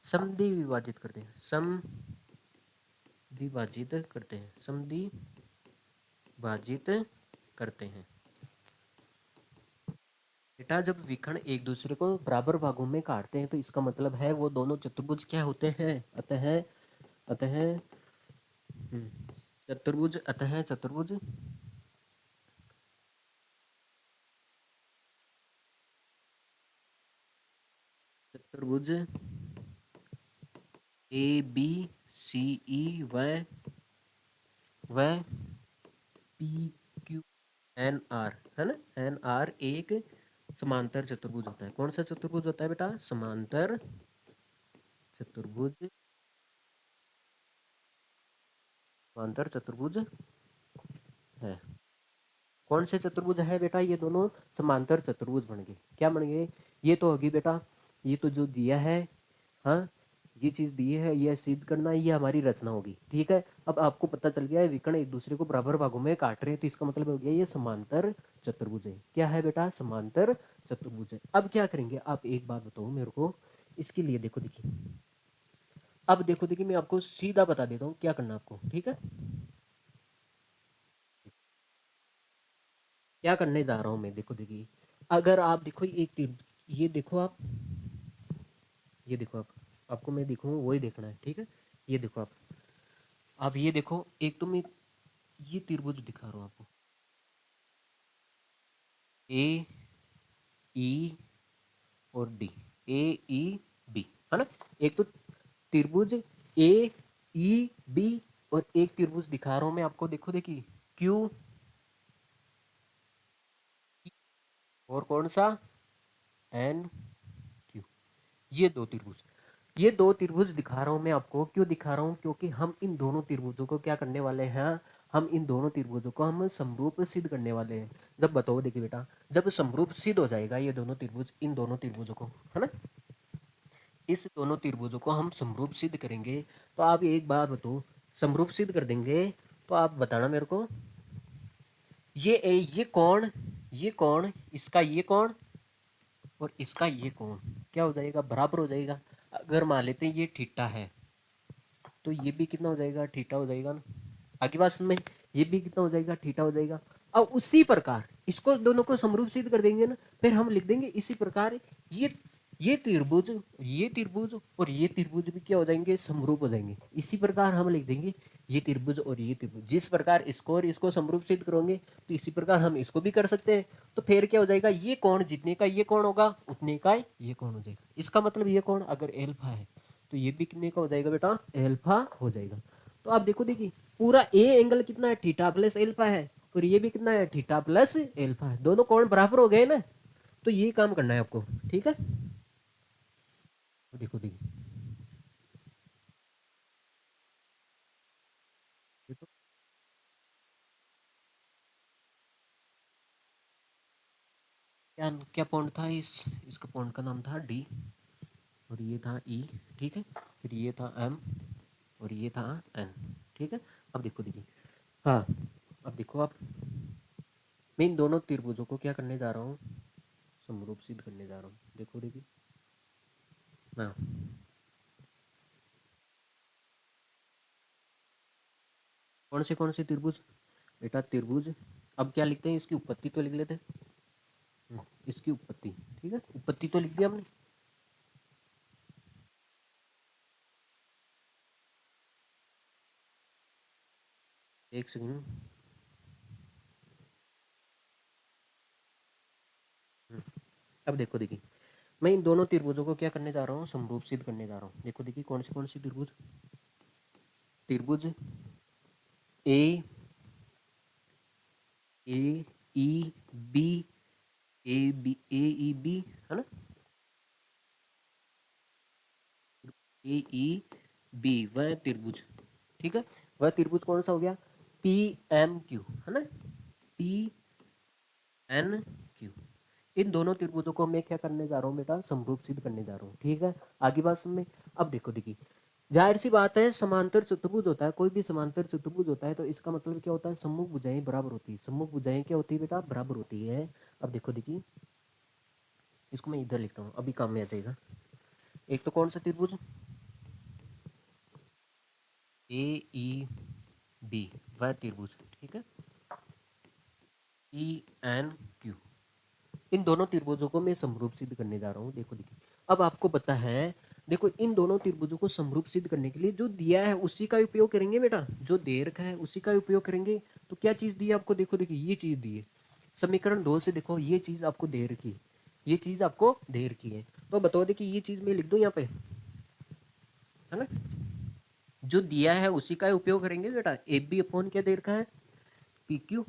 समद्वि विभाजित करते हैं, समद्विभाजित करते हैं, समद्विभाजित करते हैं। बेटा जब विकर्ण एक दूसरे को बराबर भागों में काटते हैं तो इसका मतलब है वो दोनों चतुर्भुज क्या होते हैं, अतः, अतः चतुर्भुज, अतः चतुर्भुज चतुर्भुज ए बी सी ई व पी क्यू एन आर, है ना, एन आर एक समांतर चतुर्भुज होता है। कौन सा चतुर्भुज होता है बेटा? समांतर चतुर्भुज, समांतर चतुर्भुज है। कौन से चतुर्भुज है बेटा? ये दोनों समांतर चतुर्भुज बन गए। क्या बन गए? ये तो होगी बेटा, ये तो जो दिया है, हाँ, ये चीज दी है, ये सिद्ध करना, ये हमारी रचना होगी। ठीक है, अब आपको पता चल गया है विकर्ण एक दूसरे को बराबर भागों में काट रहे हैं, तो इसका मतलब हो गया ये समांतर चतुर्भुज है। क्या है बेटा? समांतर चतुर्भुज है। अब क्या करेंगे, आप एक बात बताओ मेरे को, इसके लिए देखो देखिए, अब देखो देखिए, मैं आपको सीधा बता देता हूँ क्या करना आपको। ठीक है, क्या करने जा रहा हूँ मैं, देखो देखिए, अगर आप देखो एक तीर, ये देखो आप, ये देखो आप, आपको मैं दिखाऊँ वही देखना है। ठीक है, ये देखो आप ये देखो, एक तो मैं ये त्रिभुज दिखा रहा हूँ आपको, ए ई और डी, ए ई बी, है ना। एक तो त्रिभुज ए ई बी, और एक त्रिभुज दिखा रहा हूँ मैं आपको, देखो देखिए, क्यू, और कौन सा, एन क्यू। ये दो त्रिभुज, ये दो त्रिभुज दिखा रहा हूं मैं आपको। क्यों दिखा रहा हूं? क्योंकि हम इन दोनों त्रिभुजों को क्या करने वाले हैं, हम इन दोनों त्रिभुजों को हम समरूप सिद्ध करने वाले हैं। जब बताओ देखिए बेटा, जब समरूप सिद्ध हो जाएगा ये दोनों त्रिभुज, इन दोनों त्रिभुजों को, है ना, इस दोनों त्रिभुजों को हम समरूप सिद्ध करेंगे, तो आप एक बात बताओ, समरूप सिद्ध कर देंगे तो आप बताना मेरे को, ये कौन, ये कौन, इसका ये कौन और इसका ये कौन क्या हो जाएगा? बराबर हो जाएगा। अगर मान लेते हैं ये थीटा है, तो ये भी कितना हो जाएगा? थीटा हो जाएगा ना। आगे बात में, ये भी कितना हो जाएगा? थीटा हो जाएगा। अब उसी प्रकार इसको दोनों को समरूप सिद्ध कर देंगे ना, फिर हम लिख देंगे इसी प्रकार ये ये त्रिभुज, ये त्रिभुज और ये त्रिभुज भी क्या हो जाएंगे? समरूप हो जाएंगे। इसी प्रकार हम लिख देंगे ये त्रिभुज और ये त्रिभुज, जिस प्रकार इसको और इसको समरूप सिद्ध करोगे तो इसी प्रकार हम इसको भी कर सकते हैं। तो फिर क्या हो जाएगा? ये कोण जितने का ये कोण होगा उतने का ये कोण हो जाएगा। इसका मतलब ये कोण अगर एल्फा है तो ये भी कितने का हो जाएगा बेटा? एल्फा हो जाएगा। तो आप देखो देखिए, पूरा ए एंगल कितना है? थीटा प्लस एल्फा है, और ये भी कितना है? थीटा प्लस एल्फा है। दोनों कोण बराबर हो गए ना, तो ये काम करना है आपको। ठीक है, देखो देखिए, देखो क्या क्या पॉइंट था, इसका पॉइंट का नाम था डी, और ये था ई, ठीक है, फिर ये था एम, और ये था एन। ठीक है, अब देखो देखिए, हाँ, अब देखो आप, मैं इन दोनों त्रिभुजों को क्या करने जा रहा हूँ? समरूप सिद्ध करने जा रहा हूँ। देखो देखिए, हाँ, कौन से त्रिभुज बेटा? त्रिभुज, अब क्या लिखते हैं? इसकी उत्पत्ति तो लिख लेते हैं। इसकी उत्पत्ति, ठीक है, उत्पत्ति तो लिख दिया हमने। एक सेकंड, अब देखो देखिए, मैं इन दोनों त्रिभुजों को क्या करने जा रहा हूँ? समरूप सिद्ध करने जा रहा हूँ। देखो देखिए, कौन सी त्रिभुज? त्रिभुज ए ए E B, A E B, है ना, ए ई बी, वह त्रिभुज, ठीक है, वह त्रिभुज कौन सा हो गया? पी एम क्यू, है ना, पी एन क्यू। इन दोनों त्रिभुजों को मैं क्या करने जा रहा हूँ बेटा? समरूप सिद्ध करने जा रहा हूँ। ठीक है, आगे बात सुन में। अब देखो देखिए, जाहिर सी बात है, समांतर चतुर्भुज होता है, कोई भी समांतर चतुर्भुज होता है तो इसका मतलब क्या होता है? सम्मुख भुजाएं बराबर होती है। सम्मुख भुजाएं क्या होती है बेटा? बराबर होती है। अब देखो देखिए, इसको मैं इधर लिखता हूँ, अभी काम में आ जाएगा। एक तो कौन सा त्रिभुज? ए ई बी, वह त्रिभुज, ठीक है, ई एन क्यू। इन दोनों त्रिभुजों को मैं समरूप सिद्ध करने जा रहा हूँ। देखो देखिए, अब आपको पता है, देखो इन दोनों त्रिभुजों को समरूप सिद्ध करने के लिए जो दिया है उसी का उपयोग करेंगे बेटा। जो दे रखा है उसी का उपयोग करेंगे। तो क्या चीज दी है आपको? देखो देखिए, ये चीज दी है, समीकरण 2 से देखो, ये चीज आपको दे रखी है। ये चीज आपको दे रखी है, तो बताओ दे कि ये चीज मैं लिख दूं यहाँ पे, है ना। जो दिया है उसी का उपयोग करेंगे बेटा। ए बी अपॉन क्या दे रखा है, पी क्यू,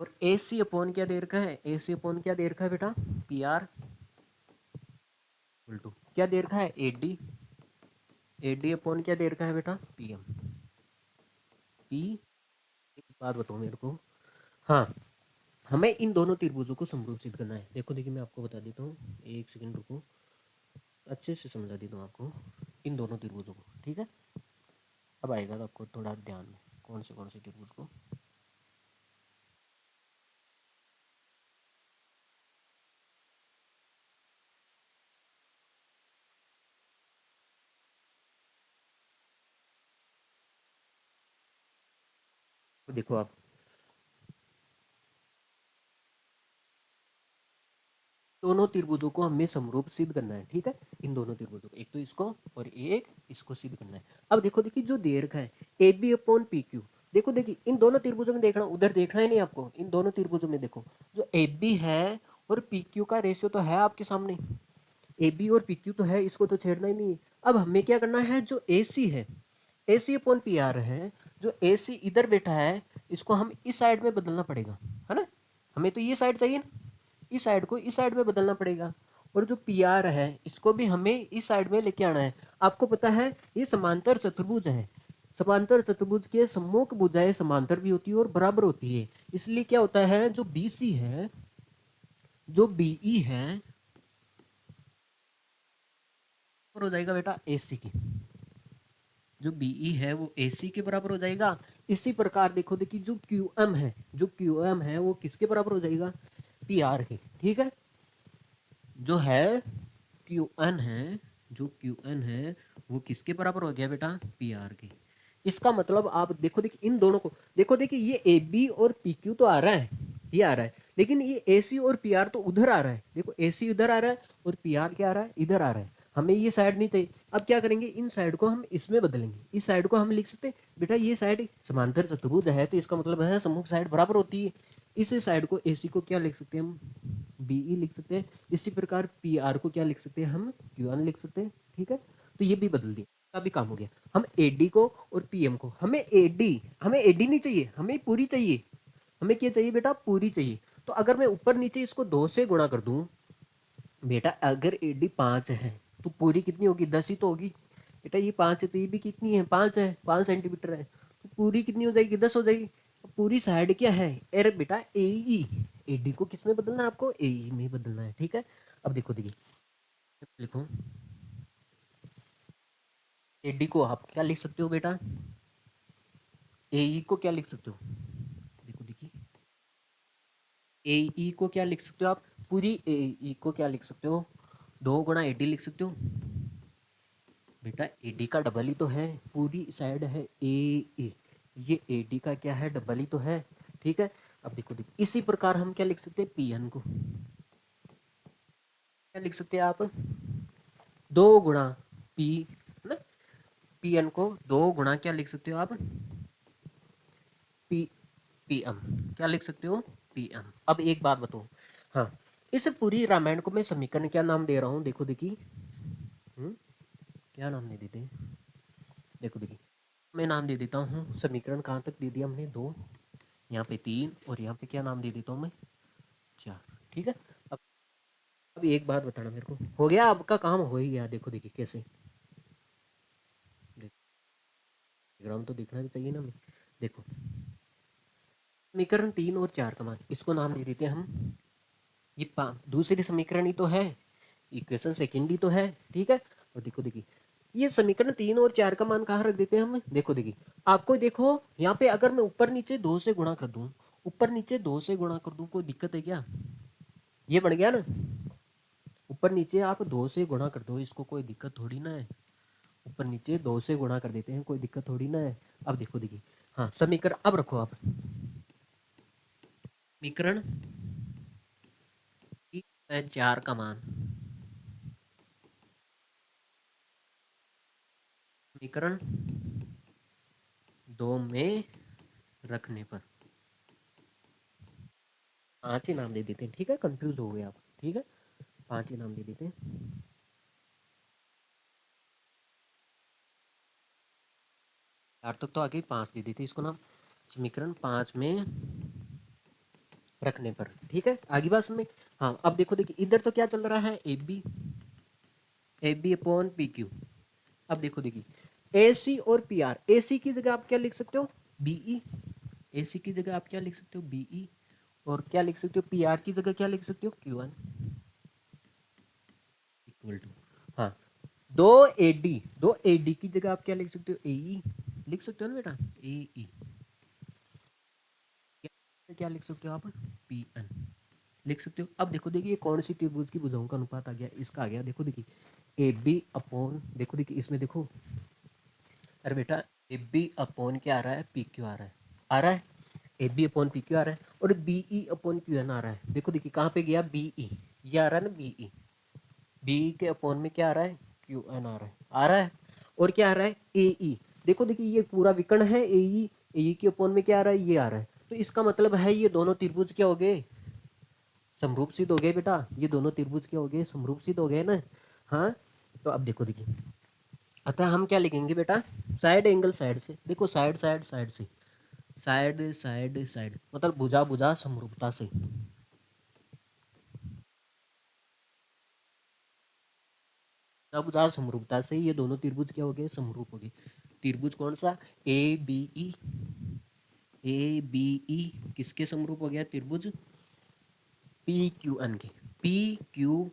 और ए सी अपॉन क्या दे रखा है, ए सी अपॉन क्या दे रखा है बेटा, पी आर, उल्टू क्या दे रखा है, A D, A D upon क्या दे रखा है बेटा, पी एम। पी, एक बात बताओ मेरे को, हाँ, हमें इन दोनों त्रिभुजों को समरूपसित करना है। देखो देखिए मैं आपको बता देता हूँ, एक सेकंड रुको, अच्छे से समझा देता हूँ आपको इन दोनों त्रिभुजों को, ठीक है। अब आएगा तो आपको थोड़ा ध्यान में कौन से त्रिभुज को। तो देखो आप, दोनों त्रिभुजों को हमें समरूप सिद्ध करना है, ठीक है। इन दोनों त्रिभुजों को, एक तो इसको और एक इसको सिद्ध करना है। अब देखो देखिए जो दे रखा है A B upon P Q, देखो देखिए इन दोनों त्रिभुजों में देखना, उधर देखना है नहीं आपको, इन दोनों त्रिभुजों में देखो, जो ए बी है और पी क्यू का रेशियो तो है आपके सामने, ए बी और पी क्यू तो है, इसको तो छेड़ना ही नहीं है। अब हमें क्या करना है, जो ए सी है, ए सी अपॉन पी आर है, जो ए सी इधर बैठा है, इसको हम इस साइड में बदलना पड़ेगा, है ना। हमें तो ये साइड चाहिए ना, इस साइड को इस साइड में बदलना पड़ेगा। और जो पी आर है इसको भी हमें इस साइड में लेके आना है। आपको पता है ये समांतर चतुर्भुज है, समांतर चतुर्भुज के सम्मुख भुजाएं समांतर भी होती है और बराबर होती है। इसलिए क्या होता है, जो बी सी है, जो बीई है, और हो जाएगा बेटा ए सी की, जो बीई है वो ए सी के बराबर हो जाएगा। इसी प्रकार देखो देखिए जो क्यू एम है, जो क्यू एम है वो किसके बराबर हो जाएगा, पी आर के, ठीक है। जो है क्यू एन है, जो क्यू एन है वो किसके बराबर हो गया बेटा, पी आर के। इसका मतलब आप देखो देखिए इन दोनों को, देखो देखिए ये ए बी और पी क्यू तो आ रहा है, ये आ रहा है, लेकिन ये ए सी और पी आर तो उधर आ रहा है। देखो ए सी उधर आ रहा है और पी आर क्या आ रहा है, इधर आ रहा है। हमें ये साइड नहीं चाहिए। अब क्या करेंगे, इन साइड को हम इसमें बदलेंगे। इस साइड को हम लिख सकते हैं बेटा, ये साइड समांतर चतुर्भुज है तो इसका मतलब है सम्मुख साइड बराबर होती है। इस साइड को ए सी को क्या लिख सकते हैं हम, बीई लिख सकते हैं। इसी प्रकार पी आर को क्या लिख सकते हैं हम, क्यू एन लिख सकते हैं, ठीक है। तो ये भी बदल दिया, का भी काम हो गया। हम एडी को और पीएम को, हमें एडी नहीं चाहिए, हमें पूरी चाहिए। हमें क्या चाहिए बेटा, पूरी चाहिए। तो अगर मैं ऊपर नीचे इसको 2 से गुणा कर दूं बेटा, अगर एडी 5 है तो पूरी कितनी होगी, 10 ही तो होगी बेटा। ये 5 है तो ये भी कितनी है, 5 है, 5 सेंटीमीटर है, तो पूरी कितनी हो जाएगी, 10 हो जाएगी। पूरी साइड क्या है, अरे बेटा एई, एडी को किस में बदलना है आपको, एई में बदलना है, ठीक है। अब देखो देखिए लिखो, एडी को आप क्या लिख सकते हो बेटा, एई को क्या लिख सकते हो, देखो देखिए एई को क्या लिख सकते हो आप, पूरी एई को क्या लिख सकते हो, 2 गुणा एडी लिख सकते हो बेटा। एडी का डबल ही तो है, पूरी साइड है ए, ये एडी का क्या है, डबल ही तो है, ठीक है। अब देखो देखो इसी प्रकार हम क्या लिख सकते हैं, पीएन को क्या लिख सकते हैं आप, 2 गुणा पी, है ना। पीएन को 2 गुणा क्या लिख सकते हो आप, पी, पीएम क्या लिख सकते हो, पीएम। अब एक बात बताओ, हाँ, इस पूरी रामायण को मैं समीकरण क्या नाम दे रहा हूँ, देखो देखिए, क्या नाम दे देते हैं, देखो देखिए मैं नाम दे देता हूँ, समीकरण कहाँ तक दे दिया हमने, 2, यहाँ पे 3, और यहाँ पे क्या नाम दे देता हूँ मैं, 4, ठीक है। अब अब एक बात बताना मेरे को, हो गया आपका काम, हो ही गया। देखो देखिए कैसे, डायग्राम तो देखना भी चाहिए ना हमें। देखो समीकरण 3 और 4 का मान, इसको नाम दे देते हैं हम, ये दूसरी समीकरण ही तो है, इक्वेशन सेकेंड ही तो है, ठीक है। और देखो देखिए ये समीकरण 3 और 4 का मान कहाँ रख देते हैं हम, देखो देखिए आपको देखो यहाँ पे अगर मैं ऊपर नीचे 2 से गुणा कर दूं, ऊपर नीचे 2 से गुणा कर दूं, कोई दिक्कत है क्या, ये बन गया ना, ऊपर नीचे आप 2 से गुणा कर दो, इसको कोई दिक्कत थोड़ी ना है। ऊपर नीचे 2 से गुणा कर देते हैं, कोई दिक्कत थोड़ी ना है। अब देखो देखिए, हाँ समीकरण अब रखो आप, समीकरण 3 और 4 का मान, समीकरण 2 में रखने पर 5 ही नाम दे देते हैं, ठीक है, कंफ्यूज हो गए आप, ठीक है, 5 ही नाम दे देते हैं। 4 तक तो आगे 5 दे देते इसको नाम, समीकरण 5 में रखने पर, ठीक है, आगे बात में। हाँ अब देखो, देखिए इधर तो क्या चल रहा है, A B upon P Q. अब देखो, देखिए ए सी और पी आर, ए सी की जगह आप क्या लिख सकते हो, बीई, ए सी की जगह आप क्या लिख सकते हो, बीई, और क्या लिख सकते हो, पी आर की जगह क्या लिख सकते हो, क्यू वन इक्वल टू, हाँ, दो एडी की जगह आप क्या लिख सकते हो, एई लिख सकते हो ना बेटा, एई, क्या लिख सकते हो आप, पी एन लिख सकते हो। अब देखो, देखिए कौन सी त्रिभुज की भुजाओं का अनुपात आ गया, इसका आ गया, देखो देखिए ए बी अपॉन, देखो देखिए इसमें देखो, अरे बेटा ए बी अपॉन क्या आ रहा है, पी क्यू आ रहा है, आ रहा है, A B upon P Q आ रहा है, और B E upon Q N आ रहा है। देखो देखिए कहाँ पे गया, बी ई, ये आ रहा है ना, बी ई, बी के अपॉन में क्या आ रहा है, क्यू एन आ रहा है, आ रहा है, और क्या आ रहा है, ए ई, देखो देखिए ये पूरा विकर्ण है, ए ई के अपॉन में क्या आ रहा है, ये आ रहा है, तो इसका मतलब है ये दोनों त्रिभुज क्या हो गए, समरूप सिद्ध हो गए बेटा, ये दोनों त्रिभुज क्या हो गए, समरूप सिद्ध हो गए ना। हाँ, तो अब देखो देखिए, अतः हम क्या लिखेंगे बेटा, साइड एंगल साइड से, देखो साइड साइड साइड से, साइड साइड साइड मतलब भुजा भुजा समरूपता से, भुजा भुजा समरूपता से ये दोनों त्रिभुज क्या हो गए, समरूप हो गए। त्रिभुज कौन सा, A B E, A B E किसके समरूप हो गया, त्रिभुज पी क्यू एन के, पी क्यू,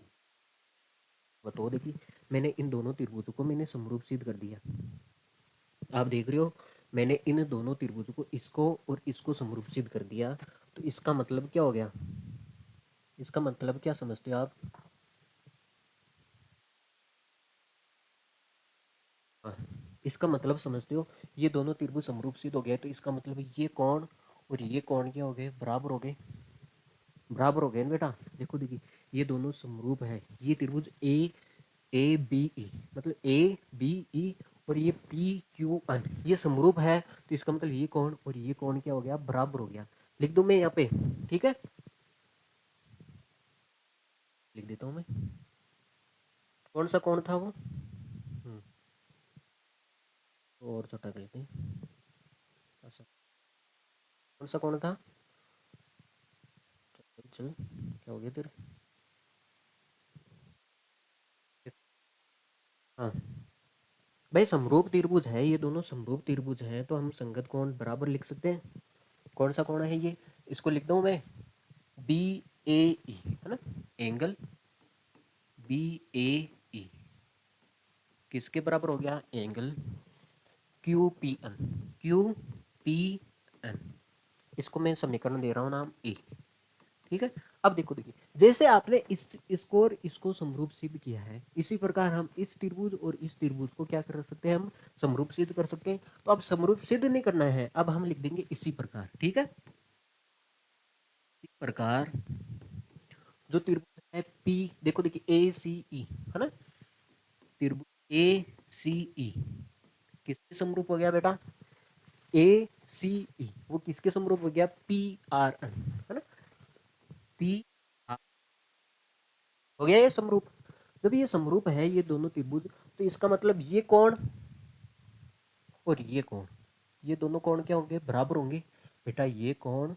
बताओ देखिए मैंने इन दोनों त्रिभुजों को मैंने समरूप सिद्ध कर दिया, आप देख रहे हो, मैंने इन दोनों त्रिभुजों को, इसको और इसको समरूप सिद्ध कर दिया, तो इसका मतलब क्या हो गया, इसका मतलब क्या समझते हो आप, हाँ, इसका मतलब समझते हो, ये दोनों त्रिभुज समरूप सिद्ध हो गए, तो इसका मतलब ये कोण और ये कोण क्या हो गए, बराबर हो गए, बराबर हो गए ना बेटा। देखो देखिए ये दोनों समरूप है, ये त्रिभुज ए बी ई, मतलब ए बी ई और ये पी क्यू एन, ये समरूप है, तो इसका मतलब ये कोण और ये कोण क्या हो गया, बराबर हो गया। लिख दूं मैं यहाँ पे, ठीक है, लिख देता हूँ मैं, कौन सा कोण था वो, तो और छोटा कर लेते हैं, ऐसा कौन सा कोण था, चल क्या हो गया तेरे, हाँ भाई समरूप त्रिभुज है, ये दोनों समरूप त्रिभुज हैं, तो हम संगत कोण बराबर लिख सकते हैं। कौन सा कोण है ये, इसको लिख दूं मैं, बी ए ई, है ना, एंगल बी ए ई किसके बराबर हो गया, angle Q P N, Q P N, इसको मैं समीकरण दे रहा हूँ नाम ए, ठीक है। अब देखो देखिए, जैसे आपने इसको और इसको समरूप सिद्ध किया है, इसी प्रकार हम इस त्रिभुज और इस त्रिभुज को क्या कर सकते हैं, हम समरूप सिद्ध कर सकते हैं। तो अब समरूप सिद्ध नहीं करना है, अब हम लिख देंगे इसी प्रकार, ठीक है, इसी प्रकार जो त्रिभुज है पी, देखो देखिए ए सी ई, है ना, त्रिभुज ए सी ई किसके समरूप हो गया बेटा, ए सी ई वो किसके समरूप हो गया, पी आर एन, है ना, पी आर, हो गया ये समरूप। जब ये समरूप है ये दोनों त्रिभुज, तो इसका मतलब ये कोण और ये कोण, ये दोनों कोण क्या होंगे, बराबर होंगे बेटा, ये कोण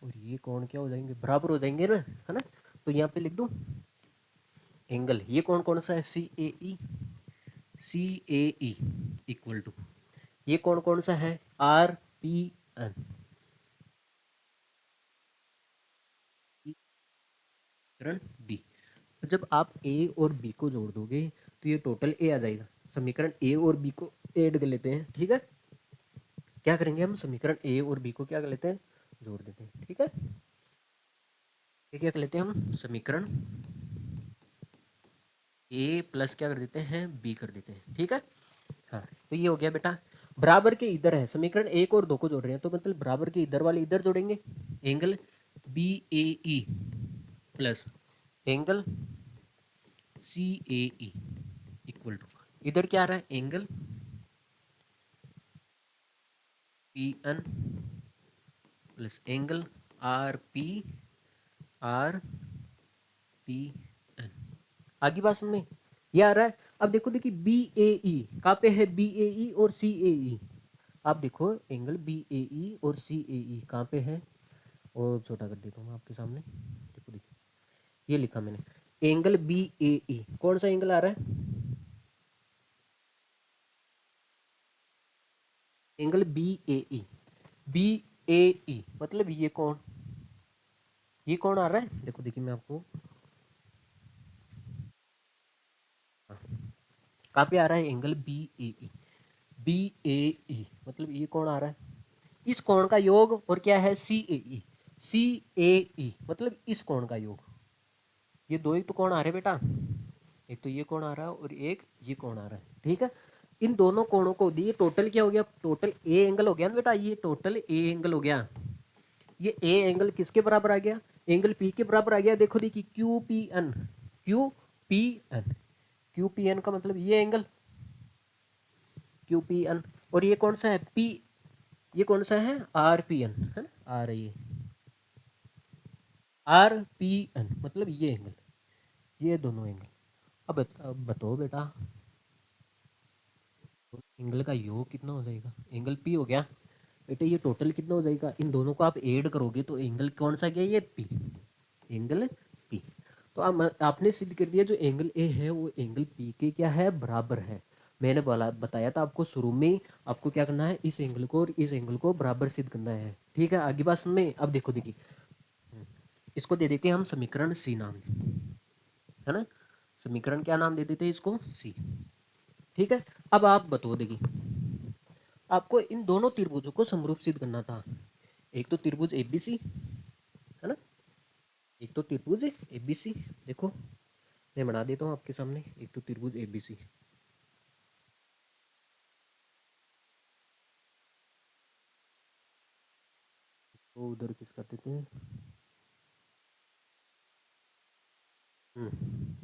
और ये कोण क्या हो जाएंगे, बराबर हो जाएंगे ना, है ना। तो यहाँ पे लिख दूं एंगल, ये कोण कौन सा है, C A E, C A E equal to, ये कोण कौन सा है, आर पी एन, समीकरण बी। जब आप ए और बी को जोड़ दोगे तो ये टोटल ए आ जाएगा, समीकरण ए और बी को ऐड कर लेते हैं, ठीक है, क्या करेंगे हम, समीकरण ए और बी को क्या कर लेते हैं, जोड़ देते हैं, ठीक है, ये क्या कर लेते हैं हम, समीकरण ए प्लस क्या कर देते हैं, बी कर देते हैं, ठीक है। हाँ तो ये हो गया बेटा, बराबर के इधर है, समीकरण एक और दो को जोड़ रहे हैं, तो मतलब बराबर के इधर वाले इधर जोड़ेंगे, angle B A E plus angle C A E equal to, इधर क्या आ रहा है, angle P N plus angle R P R P N. आगे बात समझ में ये आ रहा है। अब देखो देखिए बी ए ई कहाँ पे है, बी ए ई और सी ए ई। आप देखो एंगल बी ए ई और सी ए ई कहाँ पे है, और छोटा कर देता हूँ आपके सामने। देखो देखिए ये लिखा मैंने एंगल बी ए ई, कौन सा एंगल आ रहा है, angle B A E. B A ई मतलब ये कौन आ रहा है, देखो देखिए मैं आपको कहाँ पे आ रहा है angle B A E. B A ई मतलब ये कौन आ रहा है, इस कोण का योग, और क्या है C A E. C A ई मतलब इस कोण का योग। ये दो एक तो कोण आ रहे बेटा, एक तो ये कोण आ रहा है और एक ये कोण आ रहा है, ठीक है। इन दोनों कोणों को दिए टोटल क्या हो गया, टोटल ए एंगल हो गया ना बेटा, ये टोटल ए एंगल हो गया। ये ए एंगल किसके बराबर आ गया, एंगल पी के बराबर आ गया। देखो देखिए Q P N, Q P N, Q P N का मतलब ये एंगल क्यू पी एन, और ये कौन सा है पी, ये कौन सा है आर पी एन है ना, आ रही है आर पी एन मतलब ये एंगल, ये दोनों एंगल। अब बताओ बेटा एंगल का योग कितना हो जाएगा, एंगल पी हो गया बेटा, ये टोटल कितना हो जाएगा, इन दोनों को आप ऐड करोगे तो एंगल कौन सा गया, ये पी, एंगल पी। तो आपने सिद्ध कर दिया जो एंगल ए है वो एंगल पी के क्या है बराबर है। मैंने बोला बताया था आपको शुरू में, आपको क्या करना है इस एंगल को और इस एंगल को बराबर सिद्ध करना है, ठीक है। आगे बात में अब देखो देखिए इसको दे देते हैं हम समीकरण सी नाम, है ना, समीकरण क्या नाम दे देते हैं इसको सी, ठीक है। अब आप बताओ देखिए आपको इन दोनों त्रिभुजों को समरूप सिद्ध करना था, एक तो त्रिभुज एबीसी है ना, एक तो त्रिभुज एबीसी। देखो मैं बना देता हूँ आपके सामने, एक तो त्रिभुज एबीसी, तो उधर किस कर देते हैं।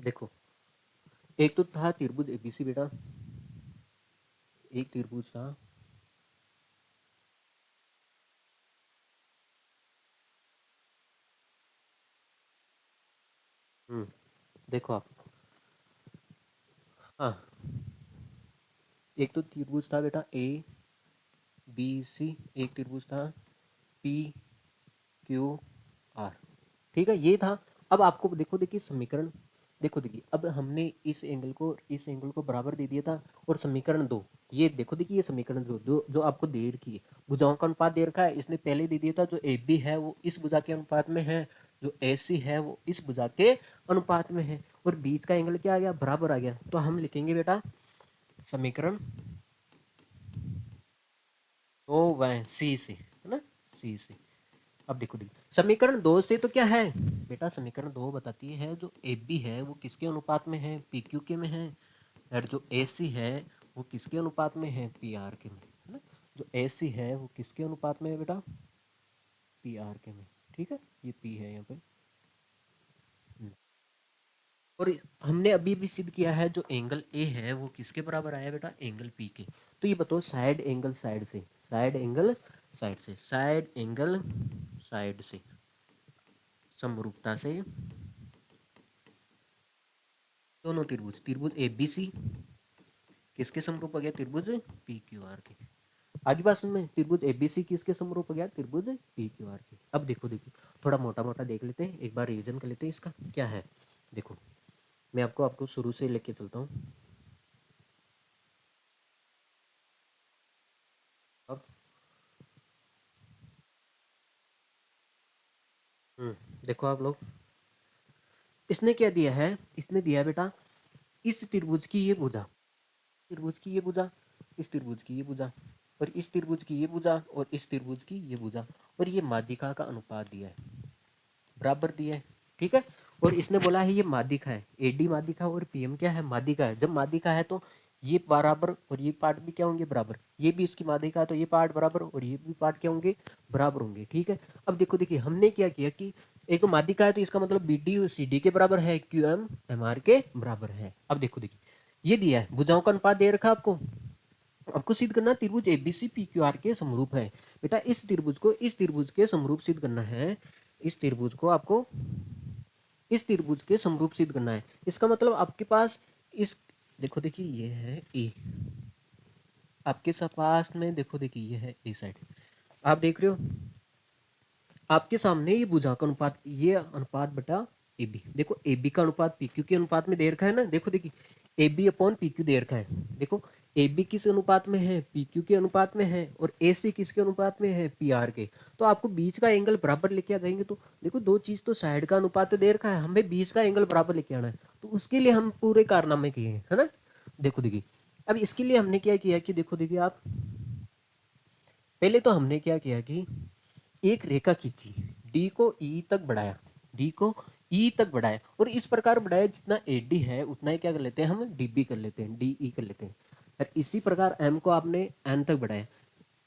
देखो एक तो था त्रिभुज एबीसी बेटा, एक त्रिभुज था देखो आप, हाँ एक तो त्रिभुज था बेटा ए बी सी, एक त्रिभुज था पी क्यू आर, ठीक है ये था। अब आपको देखो देखिए समीकरण, देखो देखिए अब हमने इस एंगल को बराबर दे दिया था, और समीकरण दो ये देखो देखिए ये समीकरण दो जो आपको दे रखी है, भुजाओं का अनुपात दे रखा है, इसने पहले दे दिया था जो ए बी है वो इस भुजा के अनुपात में है, जो ए सी है वो इस भुजा के अनुपात में है, और बीच का एंगल क्या आ गया बराबर आ गया। तो हम लिखेंगे बेटा समीकरण दो वह सी से है ना, सी से। अब देखो देखो समीकरण दो से तो क्या है बेटा, समीकरण दो बताती है जो ए बी है वो किसके अनुपात में है, पी क्यू के में है, और जो ए सी है वो किसके अनुपात में है, पी आर के में, है ना। जो ए सी है वो किसके अनुपात में है बेटा, पी आर के में, ठीक है ये पी है यहाँ पे। और हमने अभी भी सिद्ध किया है जो एंगल ए है वो किसके बराबर आया बेटा, एंगल पी के। तो ये बताओ साइड एंगल साइड से, साइड एंगल साइड से, साइड एंगल साइड से समरूपता से दोनों त्रिभुज, त्रिभुज ए बी सी किसके समरूप हो गया, त्रिभुज पी क्यू आर के। आगे बात में त्रिभुज ए बी सी किसके समरूप हो गया, त्रिभुज पी क्यू आर के। अब देखो देखिए थोड़ा मोटा मोटा देख लेते हैं, एक बार रिवीजन कर लेते हैं इसका क्या है। देखो मैं आपको आपको शुरू से लेके चलता हूँ। अब देखो आप लोग इसने क्या दिया है, इसने दिया बेटा इस त्रिभुज की ये भुजा, त्रिभुज की ये भुजा, इस त्रिभुज की ये भुजा, और इस त्रिभुज की ये भुजा, और इस त्रिभुज की ये भुजा, और ये माध्यिका का अनुपात दिया है, बराबर दिया है, ठीक है। और इसने बोला है ये माध्यिका है, एडी माध्यिका और पीएम क्या है माध्यिका है। जब माध्यिका है तो ये बराबर और ये पार्ट भी क्या होंगे बराबर, ये भी इसकी माध्यिका है तो ये पार्ट बराबर और ये भी पार्ट क्या होंगे बराबर होंगे, ठीक है। अब देखो देखिए हमने क्या किया कि एक तो माध्यिका है तो इसका मतलब बी डी सी डी के बराबर है, क्यू एम एम आर के बराबर है। अब देखो देखिए ये दिया है भुजाओं का अनुपात दे रखा है आपको, आपको सिद्ध करना त्रिभुज एबीसी पी क्यू आर के समरूप है। बेटा इस त्रिभुज को इस त्रिभुज के समरूप सिद्ध करना है, इस त्रिभुज को आपको इस त्रिभुज के समरूप सिद्ध करना है। इसका मतलब आपके पास इस देखो देखिए ये है ए, आपके पास में देखो देखिए ये है ए साइड, आप देख रहे हो आपके सामने ये भुजा का अनुपात, ये अनुपात बटा ए बी, देखो ए बी का अनुपात पी क्यू के अनुपात में दे रखा है ना, देखो देखिए A B upon P Q दे रखा है, देखो ए बी किस अनुपात में है, पी क्यू के अनुपात में है, और ए सी किसके अनुपात में है, पी आर के। तो आपको बीच का एंगल बराबर लेके आ जाएंगे। तो देखो दो चीज तो साइड का अनुपात तो दे रखा है, हमें बीच का एंगल बराबर लेके आना है, तो उसके लिए हम पूरे कारनामे किए हैं, है ना। देखो देखिए अब इसके लिए हमने क्या किया कि देखो देखिए आप, पहले तो हमने क्या किया कि एक रेखा खींची, डी को ई तक बढ़ाया, डी को ई तक बढ़ाया, और इस प्रकार बढ़ाया जितना ए डी है उतना ही क्या कर लेते हैं हम, डी बी कर लेते हैं, डी ई कर लेते हैं। और इसी प्रकार एम को आपने एन तक बढ़ाया,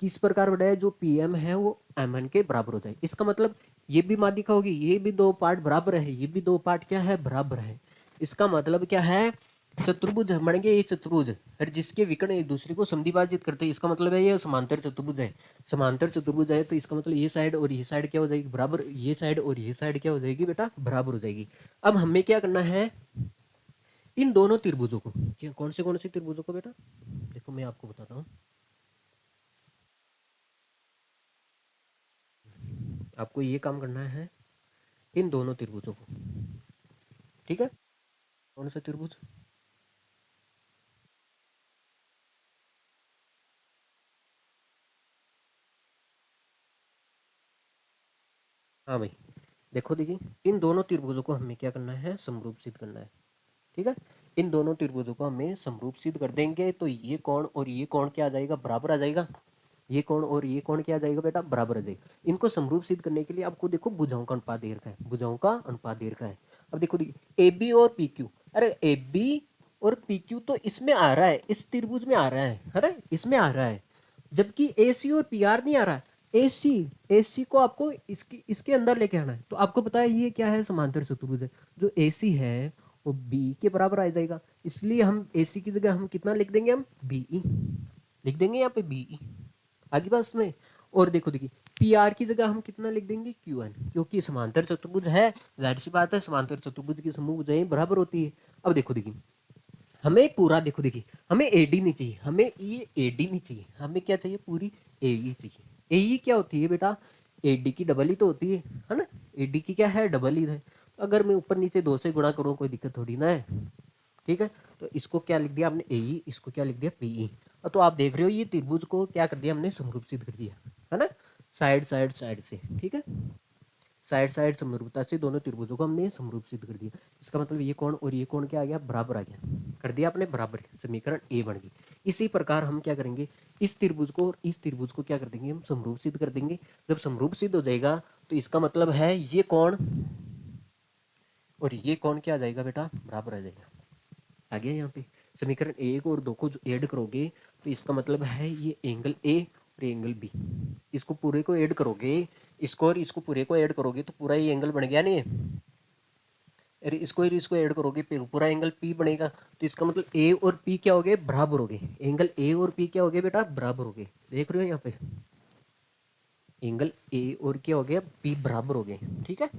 किस प्रकार बढ़ाया, जो पी एम है वो एम एन के बराबर हो जाए। इसका मतलब ये भी माध्यिका होगी, ये भी दो पार्ट बराबर है, ये भी दो पार्ट क्या है, बराबर है। इसका मतलब क्या है, चतुर्भुज बनेंगे, ये चतुर्भुज और जिसके विकर्ण एक दूसरे को समद्विभाजित करते हैं, इसका मतलब है ये समांतर चतुर्भुज है। समांतर चतुर्भुज है तो इसका मतलब ये साइड और ये साइड क्या हो जाएगी, बराबर, ये साइड और ये साइड क्या हो जाएगी बेटा, बराबर हो जाएगी। अब हमें क्या करना है, इन दोनों त्रिभुजों को, क्या कौन से त्रिभुजों को बेटा, देखो मैं आपको बताता हूँ, आपको ये काम करना है इन दोनों त्रिभुजों को, ठीक है। कौन सा त्रिभुज, हाँ भाई, देखो देखिए इन दोनों त्रिभुजों को हमें क्या करना है, समरूप सिद्ध करना है, ठीक है। इन दोनों त्रिभुजों को हमें समरूप सिद्ध कर देंगे तो ये कोण और ये कोण क्या आ जाएगा, बराबर आ जाएगा। ये कोण और ये कोण क्या आ जाएगा बेटा, बराबर आ जाएगा। इनको समरूप सिद्ध करने के लिए आपको देखो भुजाओं का अनुपात दे रखा है, भुजाओं का अनुपात दे रखा है। अब देखो देखिए ए बी और पी क्यू, अरे ए बी और पी क्यू तो इसमें आ रहा है, इस त्रिभुज में आ रहा है ना, इसमें आ रहा है, जबकि ए सी और पी आर नहीं आ रहा है। ए सी को आपको इसके अंदर लेके आना है। तो आपको पता है ये क्या है, समांतर चतुर्भुज है। जो ए सी है वो बी के बराबर आ जाएगा, इसलिए हम ए सी की जगह हम कितना लिख देंगे, हम बीई लिख देंगे यहाँ पे, बीई आगे पास में। और देखो देखिए पी आर की जगह हम कितना लिख देंगे, क्यू एन, क्योंकि समांतर चतुर्भुज है, जाहिर सी बात है समांतर चतुर्भुज की समूह भुजाएं बराबर होती है। अब देखो देखिए हमें पूरा, देखो देखिए हमें एडी नहीं चाहिए, हमें ये एडी नहीं चाहिए, हमें क्या चाहिए, पूरी एई चाहिए। एई क्या होती है बेटा, एडी की डबल ही तो होती है ना, एडी की क्या है, डबल ही है। अगर मैं ऊपर नीचे दो से गुणा करूँ कोई दिक्कत थोड़ी ना है, ठीक है। तो इसको क्या लिख दिया आपने, एई, इसको क्या लिख दिया, पीई। तो आप देख रहे हो ये त्रिभुज को क्या कर दिया हमने, समरूप सिद्ध कर दिया, है ना, साइड साइड साइड से, ठीक है। साइड साइड समरूपता से दोनों त्रिभुजों को हमने समरूप सिद्ध कर दिया। इसका मतलब ये कोण और ये कोण क्या आ गया, बराबर आ गया, कर दिया आपने बराबर, समीकरण ए बन गई। इसी प्रकार हम क्या करेंगे, इस त्रिभुज को और इस त्रिभुज को क्या कर देंगे, हम समरूप सिद्ध कर देंगे। जब समरूप सिद्ध हो जाएगा तो इसका मतलब है ये कोण और ये कोण क्या आ जाएगा बेटा, बराबर आ जाएगा। आ गया यहाँ पे, समीकरण एक और दो को जो ऐड करोगे तो इसका मतलब है ये एंगल ए और एंगल बी, इसको पूरे को ऐड करोगे, इसको और इसको पूरे को ऐड करोगे तो पूरा ये एंगल बन गया नहीं है। अरे इसको और इसको ऐड करोगे पूरा एंगल पी बनेगा। तो इसका मतलब ए और पी क्या हो गए, बराबर हो गए। एंगल ए और पी क्या हो गए बेटा, बराबर हो गए। देख रहे हो यहाँ पे एंगल ए और क्या हो गया, पी बराबर हो गए, ठीक है।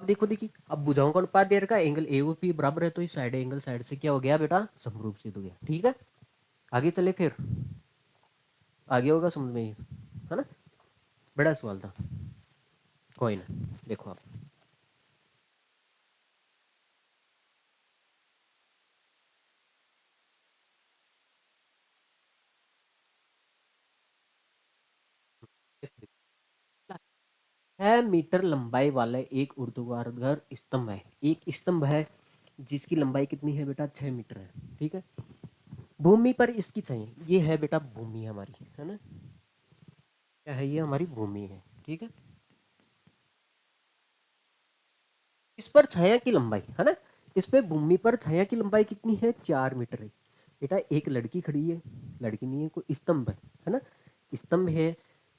अब देखो देखिए अब भुजाओं का अनुपात दे रखा है, एंगल ए और पी बराबर है, तो इस साइड एंगल साइड से क्या हो गया बेटा, समरूप सिद्ध हो गया, ठीक है। आगे चले फिर, आगे होगा समझ में, है ना, बड़ा सवाल था, कोई ना, देखो आप है, मीटर लंबाई वाला एक ऊर्ध्वाधर स्तंभ है, एक स्तंभ है जिसकी लंबाई कितनी है बेटा, 6 मीटर है, ठीक है। भूमि पर इसकी चाहिए, ये है बेटा भूमि हमारी, है ना, क्या है, ये हमारी भूमि है, ठीक है। इस पर छाया की लंबाई, है ना, इस पे भूमि पर छाया की लंबाई कितनी है, 4 मीटर है। बेटा एक लड़की खड़ी है, लड़की नहीं है, कोई स्तंभ है ना, स्तंभ है,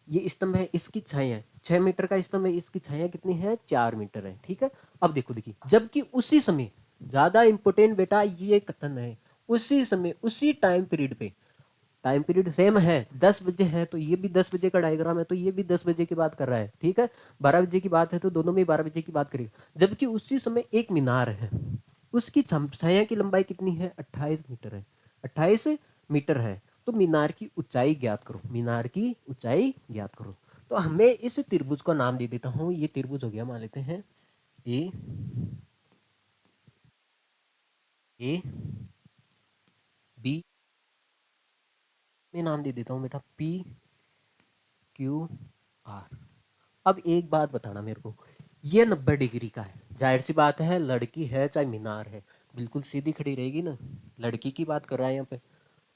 ये स्तंभ है, इसकी छाया है 6 मीटर का स्तंभ है, इसकी छाया कितनी है, 4 मीटर है, ठीक है। अब देखो देखिए जबकि उसी समय, ज्यादा इंपोर्टेंट बेटा ये कथन है, उसी समय उसी टाइम पीरियड पे टाइम पीरियड सेम है, 10 बजे है तो ये भी 10 बजे का डायग्राम है, तो ये भी 10 बजे की बात कर रहा है, ठीक है। 12 बजे की बात है तो दोनों में 12 बजे की बात करेगा। जबकि उसी समय एक मीनार है, उसकी छाया की लंबाई कितनी है, 28 मीटर है, 28 मीटर है। तो मीनार की ऊंचाई ज्ञात करो, मीनार की ऊंचाई ज्ञात करो। तो हमें इस त्रिभुज का नाम दे देता हूं, ये त्रिभुज हो गया, मान लेते हैं ए ए बी, मैं नाम दे देता हूँ बेटा पी क्यू आर। अब एक बात बताना मेरे को, ये 90 डिग्री का है, जाहिर सी बात है, लड़की है चाहे मीनार है, बिल्कुल सीधी खड़ी रहेगी ना। लड़की की बात कर रहा है यहाँ पे,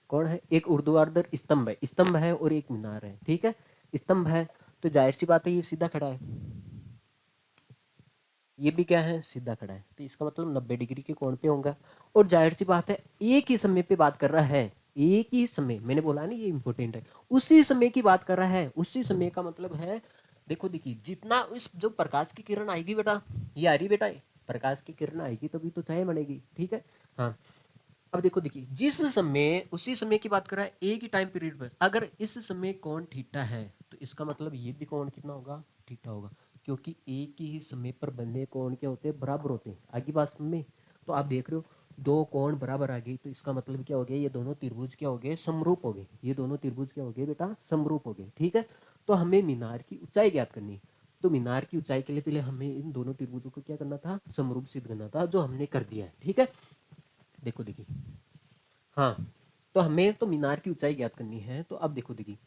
कौन है, एक ऊर्ध्वाधर स्तंभ है, स्तंभ है और एक मीनार है, ठीक है। स्तंभ है तो जाहिर सी बात है ये सीधा खड़ा है, ये भी क्या है, सीधा खड़ा है, तो इसका मतलब 90 डिग्री के कोण पे होगा। और जाहिर सी बात है एक ही समय पे बात कर रहा है, एक ही समय, मैंने बोला ना ये इंपॉर्टेंट है, उसी समय की बात कर रहा है। उसी समय का मतलब है, देखो देखिए, जितना इस जो प्रकाश की किरण आएगी बेटा, ये आ रही बेटा, प्रकाश की किरण आएगी तभी तो छाया बनेगी, ठीक है। हाँ, अब देखो देखिए, जिस समय, उसी समय की बात कर रहा है, एक ही टाइम पीरियड पर, अगर इस समय कोण थीटा है तो इसका मतलब ये भी कोण कितना होगा, थीटा होगा, क्योंकि एक ही समय पर बने कोण क्या होते हैं, बराबर होते हैं। आगे बात में, तो आप देख रहे हो दो कोण बराबर आ गई, तो इसका मतलब क्या हो गया, ये दोनों त्रिभुज क्या हो गए, समरूप हो गए, ये दोनों त्रिभुज क्या हो गए बेटा, समरूप हो गए, ठीक है। तो हमें मीनार की ऊंचाई ज्ञात करनी है, तो मीनार की ऊंचाई के लिए पहले हमें इन दोनों त्रिभुजों को क्या करना था, समरूप सिद्ध करना था, जो हमने कर दिया है, ठीक है। देखो देखिए, हाँ, तो हमें तो मीनार की ऊंचाई ज्ञात करनी है, तो अब देखो देखिए,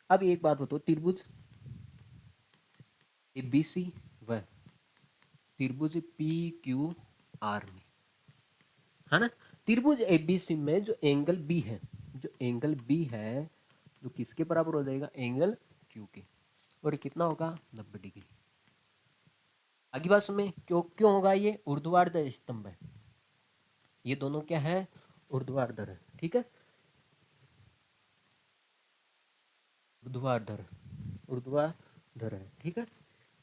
अब एक बात बताओ, त्रिभुज ए बी सी व त्रिभुज पी क्यू आर में, है ना, त्रिभुज ए बी सी में जो एंगल बी है, जो एंगल बी है, जो किसके बराबर हो जाएगा, एंगल क्यू के, और ये कितना होगा, 90 डिग्री। आगे बात में, क्यों क्यों होगा, ये ऊर्ध्वाधर स्तंभ है, ये दोनों क्या है, ऊर्ध्वाधर है, ठीक है, ऊर्ध्वाधर, ऊर्ध्वाधर है, ठीक है।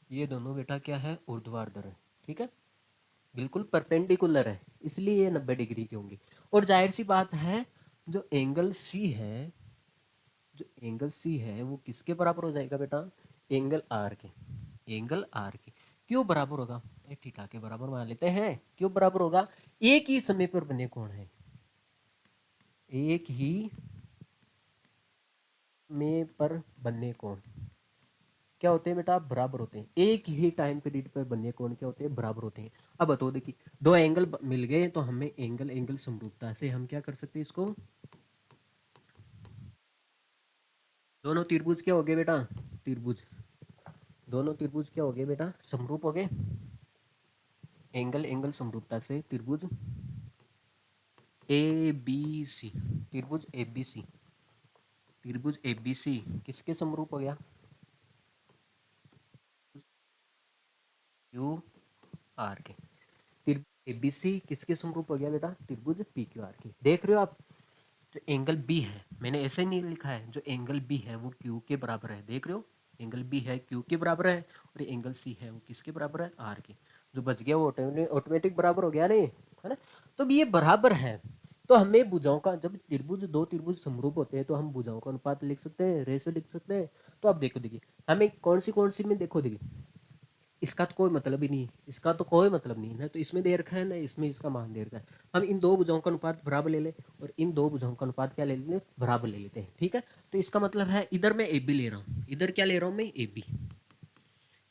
ये दोनों बेटा क्या है, ऊर्ध्वाधर है, ठीक है, बिल्कुल परपेंडिकुलर है, इसलिए ये 90 डिग्री के होंगे। और जाहिर सी बात है, जो एंगल सी है, जो एंगल सी है वो किसके बराबर हो जाएगा बेटा, एंगल आर के, एंगल आर के। क्यों बराबर होगा, थीटा के बराबर मान लेते हैं। क्यों बराबर होगा, एक ही समय पर बने कोण है, एक ही में पर बने कोण क्या होते हैं बेटा, बराबर होते हैं। एक ही टाइम पीरियड पर बने कोण क्या होते हैं, बराबर होते हैं। अब बताओ, देखिए दो एंगल मिल गए तो हमें एंगल एंगल समरूपता से हम क्या कर सकते हैं, इसको, दोनों त्रिभुज क्या हो गए बेटा, त्रिभुज, दोनों त्रिभुज क्या हो गए बेटा, समरूप हो गए। एंगल एंगल समरूपता से त्रिभुज ए बी सी, त्रिभुज ए बी सी, त्रिभुज ए बी सी किसके समरूप हो गया, क्यू आर के। त्रिभुज ए बी सी किसके समरूप हो गया बेटा, त्रिभुज पी क्यू आर के। देख रहे हो आप, जो एंगल बी है, मैंने ऐसे नहीं लिखा है, जो एंगल बी है वो क्यू के बराबर है, देख रहे हो, एंगल बी है क्यू के बराबर है, और एंगल सी है वो किसके बराबर है, आर के। जो बच गया वो ऑटोमेटिक बराबर हो गया नहीं, है ना। तो ये बराबर है, तो हमें भुजाओं का, जब त्रिभुज, दो त्रिभुज समरूप होते हैं तो हम भुजाओं का अनुपात लिख सकते हैं, रेशो लिख सकते हैं। तो अब देखो देखिए, हमें कौन सी में, देखो देखिए, इसका तो कोई मतलब ही नहीं, इसका तो कोई मतलब नहीं है, तो इसमें दे रखा है ना, इसमें इसका मान दे रखा है। हम इन दो भुजाओं का अनुपात बराबर ले ले, और इन दो भुजाओं का अनुपात क्या ले लेते हैं, बराबर ले लेते हैं, ठीक है। तो इसका मतलब है, इधर मैं ए बी ले रहा हूँ, इधर क्या ले रहा हूँ मैं, ए बी,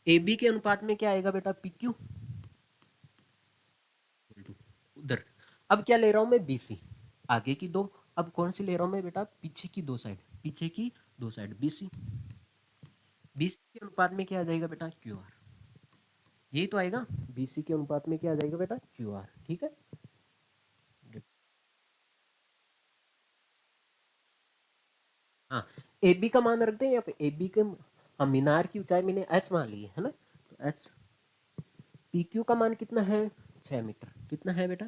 ए बी के अनुपात में क्या आएगा बेटा, पी क्यू, उधर। अब क्या ले रहा हूँ मैं, बी सी, आगे की दो। अब कौन सी ले रहा हूँ मैं बेटा, पीछे की दो साइड, पीछे की दो side, B C, B C के अनुपात में क्या आ जाएगा बेटा, क्यू आर, यही तो आएगा, बी सी के अनुपात में क्या आ जाएगा बेटा, क्यू आर, ठीक है। हाँ, ए बी का मान रखते हैं यहाँ पे, ए बी के, हम मीनार की ऊंचाई मैंने एच मान ली है ना, तो एच, पी क्यू का मान कितना है, 6 मीटर, कितना है बेटा,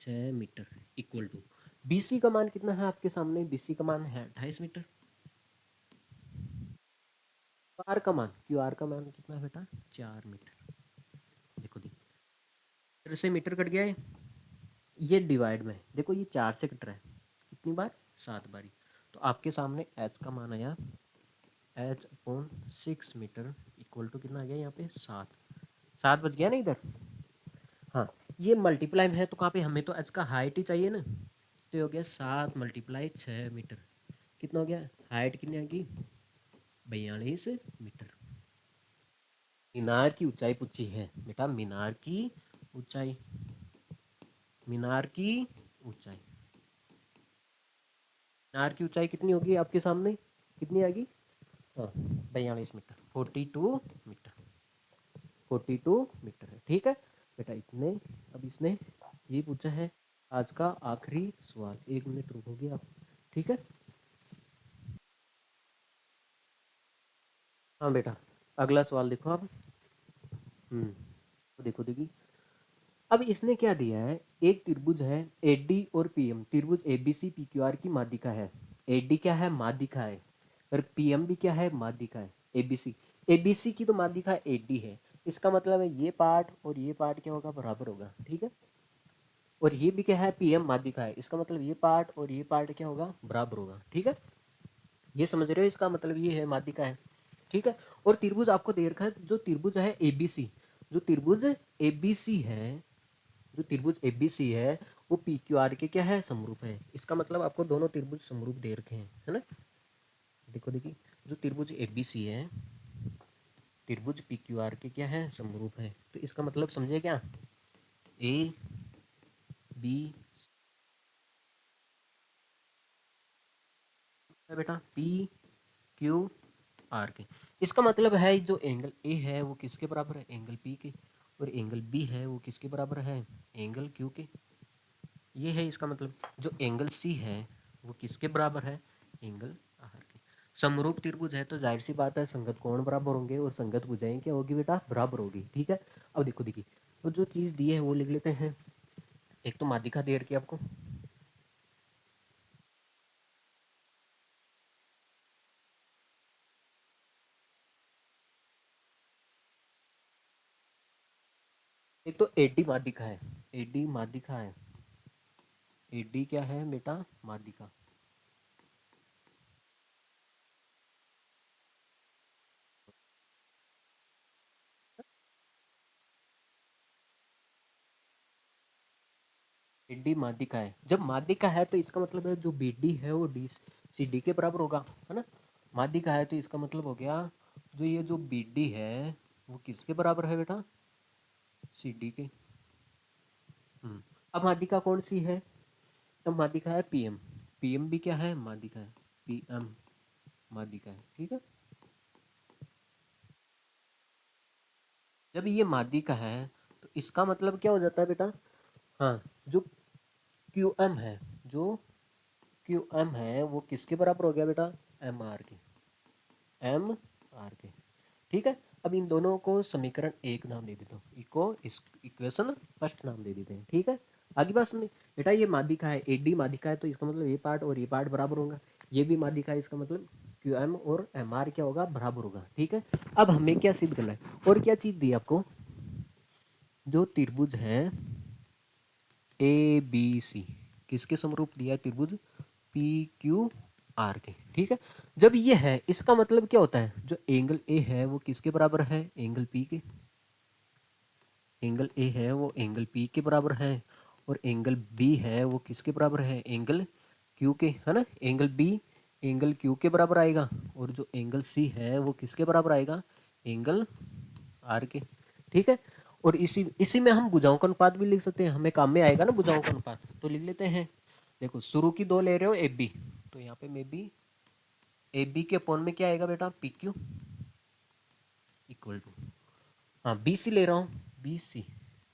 6 metre, equal to, B C का मान कितना है आपके सामने, बी सी का मान है 28 मीटर, आर का मान, क्यू आर का मान कितना है बेटा, 4 मीटर। देखो देखो, मीटर से मीटर कट गया है, ये डिवाइड में देखो, ये 4 से कट रहा है, कितनी बार, 7 बारी। तो आपके सामने एच का मान आया H/6 मीटर इक्वल टू कितना आ गया यहाँ पे 7 बच गया ना इधर। हाँ, ये मल्टीप्लाई में है तो कहाँ पे हमें तो एच का हाइट ही चाहिए ना, तो ये हो गया 7 × 6 मीटर। कितना हो गया हाइट कितनी आएगी 42 मीटर। मीनार की ऊंचाई पूछी है बेटा, मीनार की ऊंचाई, मीनार की ऊंचाई, मीनार की ऊंचाई कितनी होगी आपके सामने, कितनी आएगी, हाँ 42 मीटर, 42 मीटर, 42 मीटर है। ठीक है बेटा इतने। अब इसने ये पूछा है आज का आखिरी सवाल, 1 मिनट रुकोगे आप, ठीक है। हाँ बेटा अगला सवाल देखो आप। तो देखो देखिए, अब इसने क्या दिया है, एक त्रिभुज है एडी और पीएम, त्रिभुज एबीसी पीक्यूआर की माध्यिका है। एडी क्या है माध्यिका है, और पीएम भी क्या है माध्यिका है। एबीसी, एबीसी की तो माध्यिका एडी है, इसका मतलब है ये पार्ट और ये पार्ट क्या होगा बराबर होगा, ठीक है। और ये भी क्या है पीएम माध्यिका है, इसका मतलब ये पार्ट और ये पार्ट क्या होगा बराबर होगा, ठीक है। ये समझ रहे हो, इसका मतलब ये है माध्यिका है, ठीक है। और त्रिभुज आपको दे रखा है, जो त्रिभुज है एबीसी, जो त्रिभुज एबीसी है, जो त्रिभुज एबीसी है वो पी क्यू आर के क्या है समरूप है। इसका मतलब आपको दोनों त्रिभुज समरूप दे रखे हैं, है ना। देखो देखिए, जो त्रिभुज एबीसी है, त्रिभुज पी क्यू आर के क्या है समरूप है, तो इसका मतलब समझे क्या, ए बी है बेटा पी क्यू आर के। इसका मतलब है जो एंगल ए है वो किसके बराबर है, एंगल पी के, और एंगल बी है वो किसके बराबर है, एंगल क्यू के। ये है इसका मतलब। जो एंगल सी है वो किसके बराबर है, एंगल आर के। समरूप त्रिभुज है तो जाहिर सी बात है संगत कोण बराबर होंगे, और संगत भुजाएं क्या होगी बेटा बराबर होगी, ठीक है। अब देखो देखिए, तो जो चीज दी है वो लिख लेते हैं। एक तो माध्यिका दे रखी है आपको, एक तो एडी माध्यिका है, एडी माध्यिका है, एडी क्या है बेटा माध्यिका। एडी माध्यिका है, जब माध्यिका है तो इसका मतलब है जो बी डी है वो डी सी डी के बराबर होगा, है ना। माध्यिका है तो इसका मतलब हो गया जो ये जो बी डी है वो किसके बराबर है बेटा, सी डी के। अब माध्यिका कौन सी है, अब माध्यिका है पीएम, पीएम भी क्या है माध्यिका है, पीएम माध्यिका है, ठीक है। जब ये माध्यिका है तो इसका मतलब क्या हो जाता है बेटा, हाँ जो क्यू एम है, जो क्यू एम है वो किसके बराबर हो गया बेटा, एम आर के, एम आर के, ठीक है। अब इन दोनों को समीकरण एक नाम दे देता हूँ, इको इस इक्वेशन फर्स्ट नाम दे देते हैं, ठीक है। आगे बात सुनिए बेटा, ये माध्यिका है एडी माध्यिका है तो इसका मतलब ये पार्ट और ये पार्ट बराबर होगा, ये भी माध्यिका है इसका मतलब क्यू एम और एम आर क्या होगा बराबर होगा, ठीक है। अब हमें क्या सिद्ध करना है, और क्या चीज दी आपको, जो त्रिभुज है ए बी सी किसके समरूप दिया है, त्रिभुज पी क्यू आर के, ठीक है। जब ये है इसका मतलब क्या होता है, जो एंगल ए है वो किसके बराबर है, एंगल पी के, एंगल ए है वो एंगल पी के बराबर है, और एंगल बी है वो किसके बराबर है, एंगल क्यू के, है ना। एंगल बी एंगल क्यू के बराबर आएगा, और जो एंगल सी है वो किसके बराबर आएगा, एंगल आर के, ठीक है। और इसी इसी में हम भुजाओं का अनुपात भी लिख सकते हैं, हमें काम में आएगा ना भुजाओं का अनुपात, तो लिख लेते हैं। देखो शुरू की दो ले रहे हो ए बी, तो यहाँ पे मे बी ए बी के अपोन में क्या आएगा बेटा पी क्यू इक्वल टू, हाँ बी सी ले रहा हूँ, बी सी,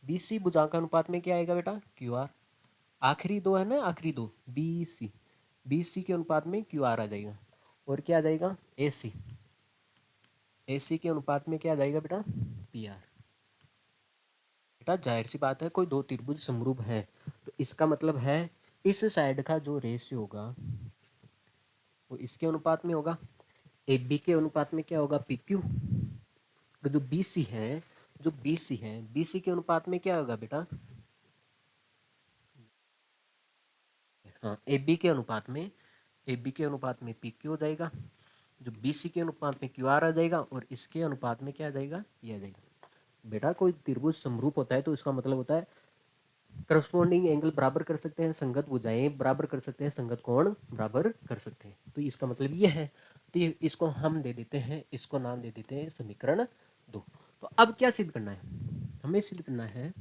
बी सी भुजाओं का अनुपात में क्या आएगा बेटा क्यू आर। आखिरी दो है ना, आखिरी दो बी सी, बी सी के अनुपात में क्यू आर आ जाएगा, और क्या आ जाएगा ए सी, ए सी के अनुपात में क्या आ जाएगा बेटा पी आर। बेटा जाहिर सी बात है कोई दो त्रिभुज समरूप है तो इसका मतलब है इस साइड का जो रेशियो होगा वो इसके अनुपात में होगा, ए बी के अनुपात में क्या होगा पी क्यू, और जो बी सी है, जो बी सी है बी सी के अनुपात में क्या होगा बेटा, हाँ ए बी के अनुपात में ए बी के अनुपात में पी क्यू हो जाएगा, जो बी सी के अनुपात में क्यू आर आ जाएगा, और इसके अनुपात में क्या आ जाएगा, ये आ जाएगा। बेटा कोई त्रिभुज समरूप होता है तो इसका मतलब होता है करस्पॉन्डिंग एंगल बराबर कर सकते हैं, संगत भुजाएं बराबर कर सकते हैं, संगत कोण बराबर कर सकते हैं। तो इसका मतलब ये है। तो ये इसको हम दे देते हैं, इसको नाम दे देते हैं समीकरण 2। तो अब क्या सिद्ध करना है, हमें सिद्ध करना है,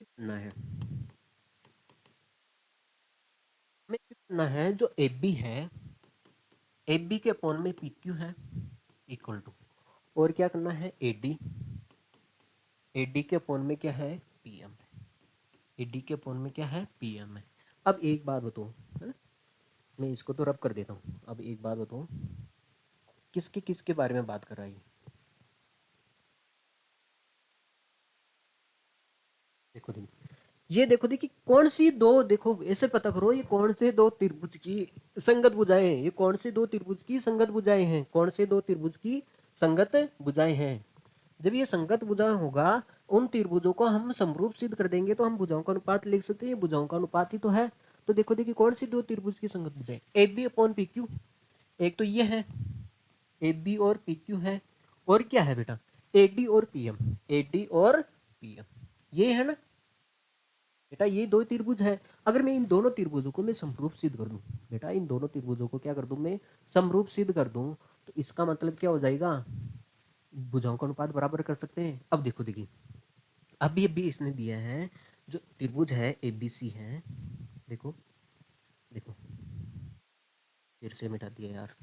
करना है हमें सिद्ध करना है जो ए बी है, ए बी के अपॉन में पी क्यू है इक्वल टू, और क्या करना है ए डी के अपॉन में क्या है पी एम, ए डी के अपॉन में क्या है पी एम है। अब एक बात बताओ, है ना, मैं इसको तो रब कर देता हूँ। अब एक बात बताओ, किसके किसके बारे में बात कर रहा है देखो देखो, ये देखो देखिए कौन सी दो, देखो ऐसे पता करो ये कौन से दो त्रिभुज की संगत भुजाएं हैं, ये कौन से दो त्रिभुज की संगत भुजाएं हैं, कौन से दो त्रिभुज की संगत भुजाएं हैं। जब ये संगत भुजा होगा, उन त्रिभुजों को हम समरूप सिद्ध कर देंगे तो हम भुजाओं का अनुपात लिख सकते हैं, ये भुजाओं का अनुपात ही तो है। तो देखो देखिए कौन सी दो त्रिभुज की संगत भुजाएं, A B upon P Q, एक तो ये है ए बी और पी क्यू है, और क्या है बेटा ए डी और पी एम, ए डी और पी एम, ये है ना बेटा, ये दो त्रिभुज है। अगर मैं इन दोनों त्रिभुजों को मैं समरूप सिद्ध कर दूं, बेटा इन दोनों त्रिभुजों को क्या कर दूं मैं समरूप सिद्ध कर दूं, तो इसका मतलब क्या हो जाएगा, भुजाओं का अनुपात बराबर कर सकते हैं। अब देखो देखिए, अभी इसने दिया है जो त्रिभुज है ए बी सी है, देखो देखो फिर से मिटा दिया यार,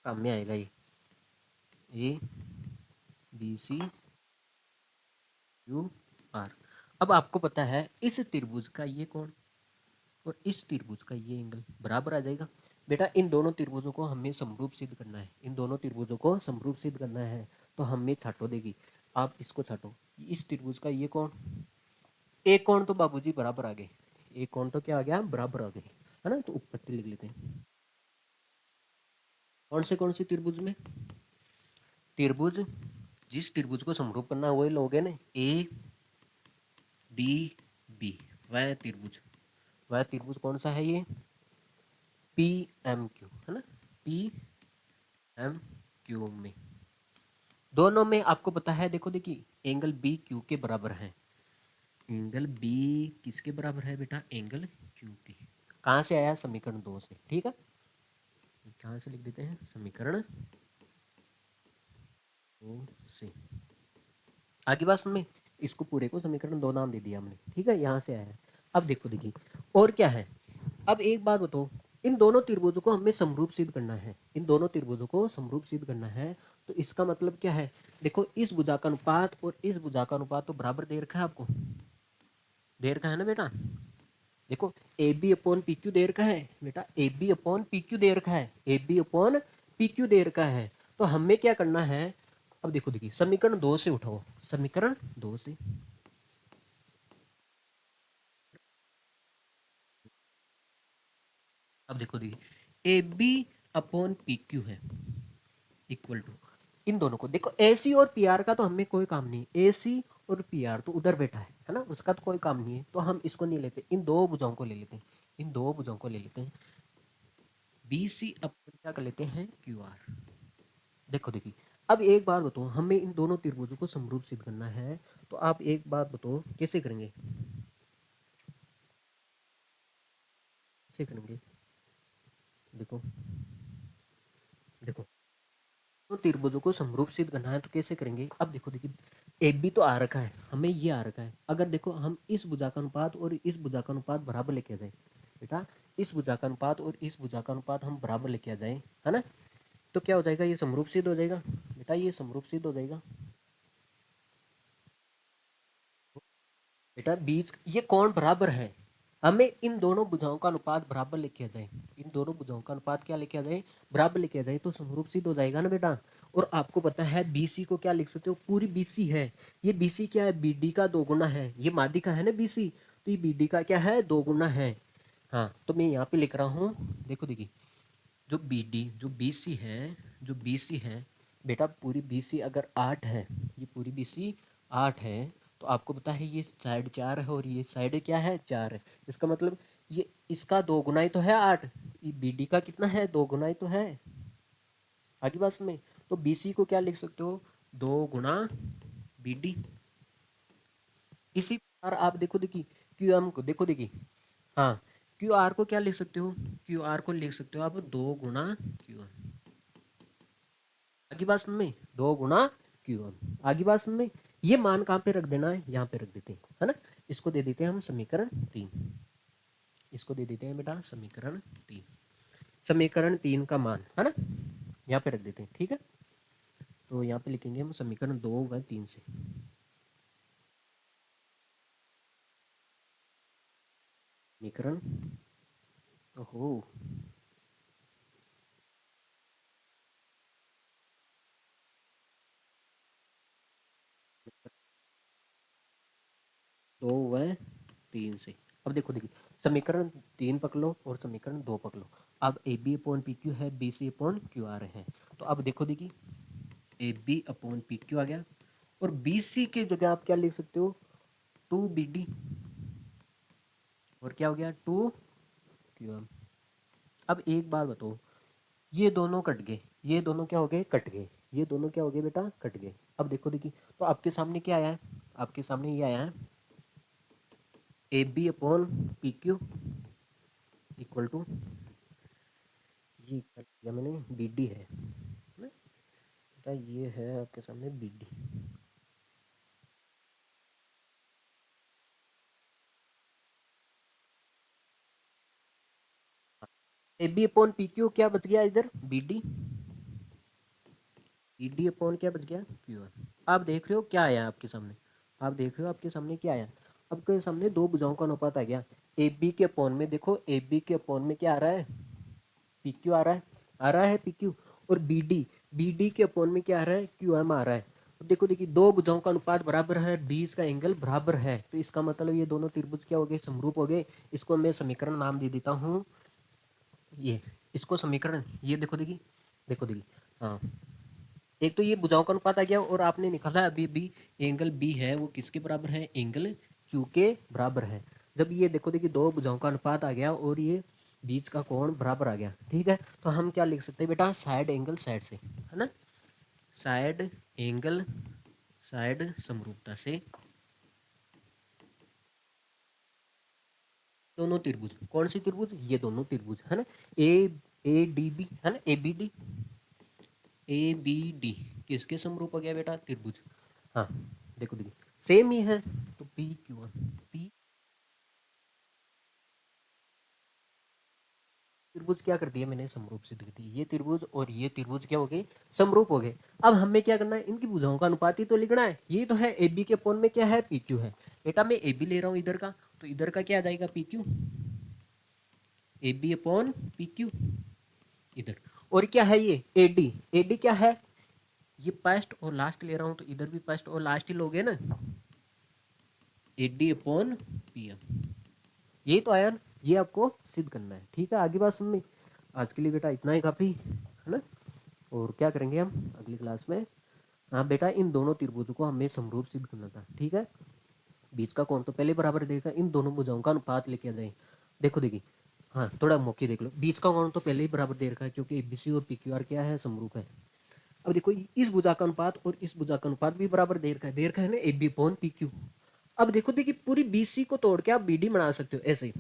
काम में आएगा ये A B C Q R. अब आपको पता है इस त्रिभुज का ये कोण और इस त्रिभुज का ये एंगल बराबर आ जाएगा। बेटा इन दोनों त्रिभुजों को हमें समरूप सिद्ध करना है, इन दोनों त्रिभुजों को समरूप सिद्ध करना है, तो हमें छाटो देगी, आप इसको छाटो, इस त्रिभुज का ये कोण, एक कोण तो बाबूजी बराबर आ गए, एक कोण तो क्या आ गया बराबर आ गए, है ना। तो उत्पत्ति लिख लेते हैं, कौन सी त्रिभुज में, त्रिभुज जिस त्रिभुज को समरूप करना है वही लोगे ना, ए डी बी, वह त्रिभुज कौन सा है ये पी एम क्यू, है ना, पी एम क्यू में, दोनों में आपको पता है, देखो देखिए एंगल बी क्यू के बराबर है, एंगल बी किसके बराबर है बेटा, एंगल क्यू के। कहाँ से आया, समीकरण 2 से, ठीक है, कहाँ से लिख देते हैं, समीकरण 2 से। आगे बात में इसको पूरे को समीकरण 2 नाम दे दिया हमने, ठीक है, यहाँ से आया है। अब देखो देखिए और क्या है, अब एक बात बताओ, इन दोनों त्रिभुजों को हमें समरूप सिद्ध करना है, इन दोनों त्रिभुजों को समरूप सिद्ध करना है, तो इसका मतलब क्या है, देखो इस भुजा का अनुपात और इस भुजा का अनुपात तो बराबर दे रखा है आपको, दे रखा है ना बेटा, देखो A B upon P Q दे रखा है बेटा, A B upon P Q दे रखा है, A B upon P Q दे रखा है। तो हमें क्या करना है, अब देखो देखिए समीकरण 2 से उठाओ, समीकरण 2 से, अब देखो देखिए A B upon P Q है इक्वल टू, इन दोनों को देखो ए सी और पी आर का तो हमें कोई काम नहीं, ए सी और पी आर तो उधर बैठा है ना, उसका तो कोई काम नहीं है, तो हम इसको नहीं लेते, इन दो भुजाओं को ले लेते हैं, इन दो भुजाओं को ले लेते हैं, बी सी अपन क्या कर लेते हैं क्यू आर। देखो देखिए अब एक बात बताओ, हमें इन दोनों त्रिभुजों को समरूप सिद्ध करना है, तो आप एक बात बताओ कैसे करेंगे, कैसे करेंगे, देखो देखो तो त्रिभुजों को समरूप सिद्ध करना है तो कैसे करेंगे, अब देखो देखिए ए बी तो आ रखा है, हमें ये आ रखा है, अगर देखो हम इस भुजा का अनुपात और इस भुजा का अनुपात बराबर लेके आ जाए बेटा, इस भुजा का अनुपात और इस भुजा का अनुपात हम बराबर लेके आ जाए, है ना, तो क्या हो जाएगा, ये समरूप सिद्ध हो जाएगा बेटा, ये समरूप सिद्ध हो जाएगा बेटा, बीच ये कौन बराबर है, हमें इन दोनों भुजाओं का अनुपात बराबर लेके आ जाए, इन दोनों भुजाओं का अनुपात क्या लेके आ जाए, बराबर लेके आ जाए, तो समरूप सिद्ध हो जाएगा ना बेटा। और आपको पता है बीसी को क्या लिख सकते हो, पूरी बीसी है, ये बीसी क्या है, बीडी का दो गुना है, ये मादी का है ना बीसी, तो ये बीडी का क्या है, दो गुना है। हाँ तो मैं यहाँ पे लिख रहा हूँ, देखो देखिए जो बीडी जो बीसी है, बेटा पूरी बीसी अगर 8 है, ये पूरी बीसी 8 है, तो आपको पता है ये साइड 4 है और ये साइड क्या है 4 है। इसका मतलब ये इसका 2 गुना ही तो है 8, बी डी का कितना है 2 गुना ही तो है। आगे बात में तो बी सी को क्या लिख सकते हो 2 गुना बी डी। इसी प्रकार आप देखो देखिए क्यू एम को देखो देखिए, हाँ क्यू आर को क्या लिख सकते हो, क्यू आर को लिख सकते हो आप 2 गुना क्यू एम। आगे बात समझ में 2 गुना क्यू एम। आगे बात समझ में ये मान कहाँ पे रख देना है यहाँ पे रख देते हैं है ना। इसको दे देते हैं हम समीकरण 3, इसको दे देते हैं बेटा समीकरण 3, समीकरण 3 का मान है ना यहाँ पे रख देते हैं ठीक है। तो यहाँ पे लिखेंगे हम समीकरण 2 व 3 से, समीकरण ओहो 2 व 3 से। अब देखो देखिए समीकरण 3 पकड़ लो और समीकरण 2 पकड़ लो। अब A B upon P Q है, B C upon Q R है। तो अब देखो देखिए A B upon P Q आ गया और बी सी की जगह आप क्या लिख सकते हो 2 बी डी और क्या हो गया 2 क्यू एम। अब एक बात बताओ ये दोनों कट गए, ये दोनों क्या हो गए कट गए, ये दोनों क्या हो गए बेटा कट गए। अब देखो देखिए तो आपके सामने क्या आया है, आपके सामने ये आया है A B upon P Q equal to, ये कर दिया मैंने बी डी है ना बेटा, ये है आपके सामने B D. A B upon P Q क्या बच गया इधर B D, B D upon क्या बच गया क्यू आर। आप देख रहे हो क्या आया आपके सामने, आप देख रहे हो आपके सामने क्या आया, आपके सामने दो भुजाओं का अनुपात आ गया। ए बी के अपॉन में देखो ए बी के अपॉन में क्या आ रहा है पी क्यू आ रहा है, आ रहा है पी क्यू। और बी डी के अपॉन में क्या आ रहा है क्यू एम आ रहा है। अब देखो देखिए दो भुजाओं का अनुपात बराबर है, बीच का एंगल बराबर है, तो इसका मतलब ये दोनों त्रिभुज क्या हो गए समरूप हो गए। इसको मैं समीकरण नाम दे देता हूँ ये, इसको समीकरण ये देखो देखिए, देखो देखिए हाँ एक तो ये भुजाओं का अनुपात आ गया और आपने निकाला अभी भी एंगल बी है वो किसके बराबर है एंगल क्यू के बराबर है। जब ये देखो देखिए दो भुजाओं का अनुपात आ गया और ये बीच का कोण बराबर आ गया ठीक है, तो हम क्या लिख सकते हैं बेटा साइड एंगल साइड से है ना, साइड एंगल साइड समरूपता से दोनों त्रिभुज, कौन सी त्रिभुज ये दोनों त्रिभुज है ना, ए ए डी बी है ना, ए बी डी किसके समरूप हो गया बेटा त्रिभुज। हाँ देखो देखिए सेम ही है, तो पी क्यू पी त्रिभुज क्या कर दिया मैंने समरूप सिद्ध कर दी, ये त्रिभुज और ये त्रिभुज क्या हो गए समरूप हो गए। अब हमें क्या करना है इनकी भुजाओं का अनुपात ही तो लिखना है, ये तो है ए बी के कोण में क्या है पी क्यू है। बेटा मैं ए बी ले रहा हूँ इधर का, तो इधर का क्या आ जाएगा P Q, A B upon P Q इधर। और क्या है ये ए डी क्या है, ये फर्स्ट और लास्ट ले रहा हूँ तो इधर भी फर्स्ट और लास्ट ही लोगे ना, A D upon P M, यही तो आया ना, ये आपको सिद्ध करना है ठीक है। आगे बात सुन में आज के लिए बेटा इतना ही काफ़ी है ना, और क्या करेंगे हम अगली क्लास में। हाँ बेटा इन दोनों त्रिभुजों को हमें समरूप सिद्ध करना था ठीक है, बीच का कोण तो पहले बराबर देगा, इन दोनों भुजाओं का अनुपात लेके आ जाए। देखो देखिए हाँ थोड़ा मौके देख लो, बीच का कोण तो पहले ही बराबर दे रखा है क्योंकि एबीसी और पीक्यूआर क्या है समरूप है। अब देखो इस भुजा का अनुपात और इस भुजा का अनुपात भी बराबर दे रखा है ना A B upon P Q. अब देखो देखिए पूरी बीसी को तोड़ के आप बीडी बना सकते हो ऐसे,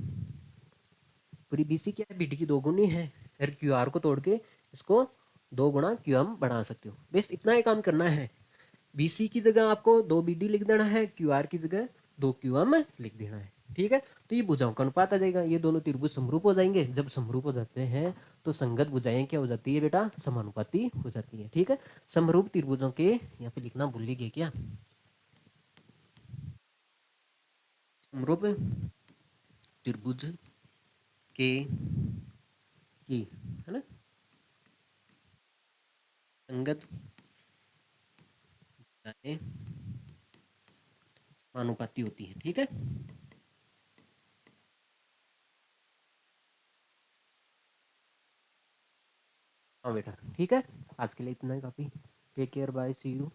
पूरी बीसी क्या है बीडी की दो गुनी है, फिर क्यू आर को तोड़ के इसको दो गुणा क्यू एम बना सकते हो, बस इतना ही काम करना है। बीसी की जगह आपको दो बी डी लिख देना है, क्यू आर की जगह दो क्यू एम लिख देना है ठीक है। तो ये भुजाओं का अनुपात आ जाएगा, ये दोनों त्रिभुज समरूप हो जाएंगे, जब समरूप हो जाते हैं तो संगत भुजाएं क्या हो जाती है बेटा समानुपाती हो जाती है ठीक है। समरूप त्रिभुजों के यहाँ पे लिखना भूल गए क्या, समरूप त्रिभुज के की है ना संगत भुजाएं समानुपाती होती है ठीक है। हाँ बेटा ठीक है, आज के लिए इतना ही काफ़ी, take care bye see you.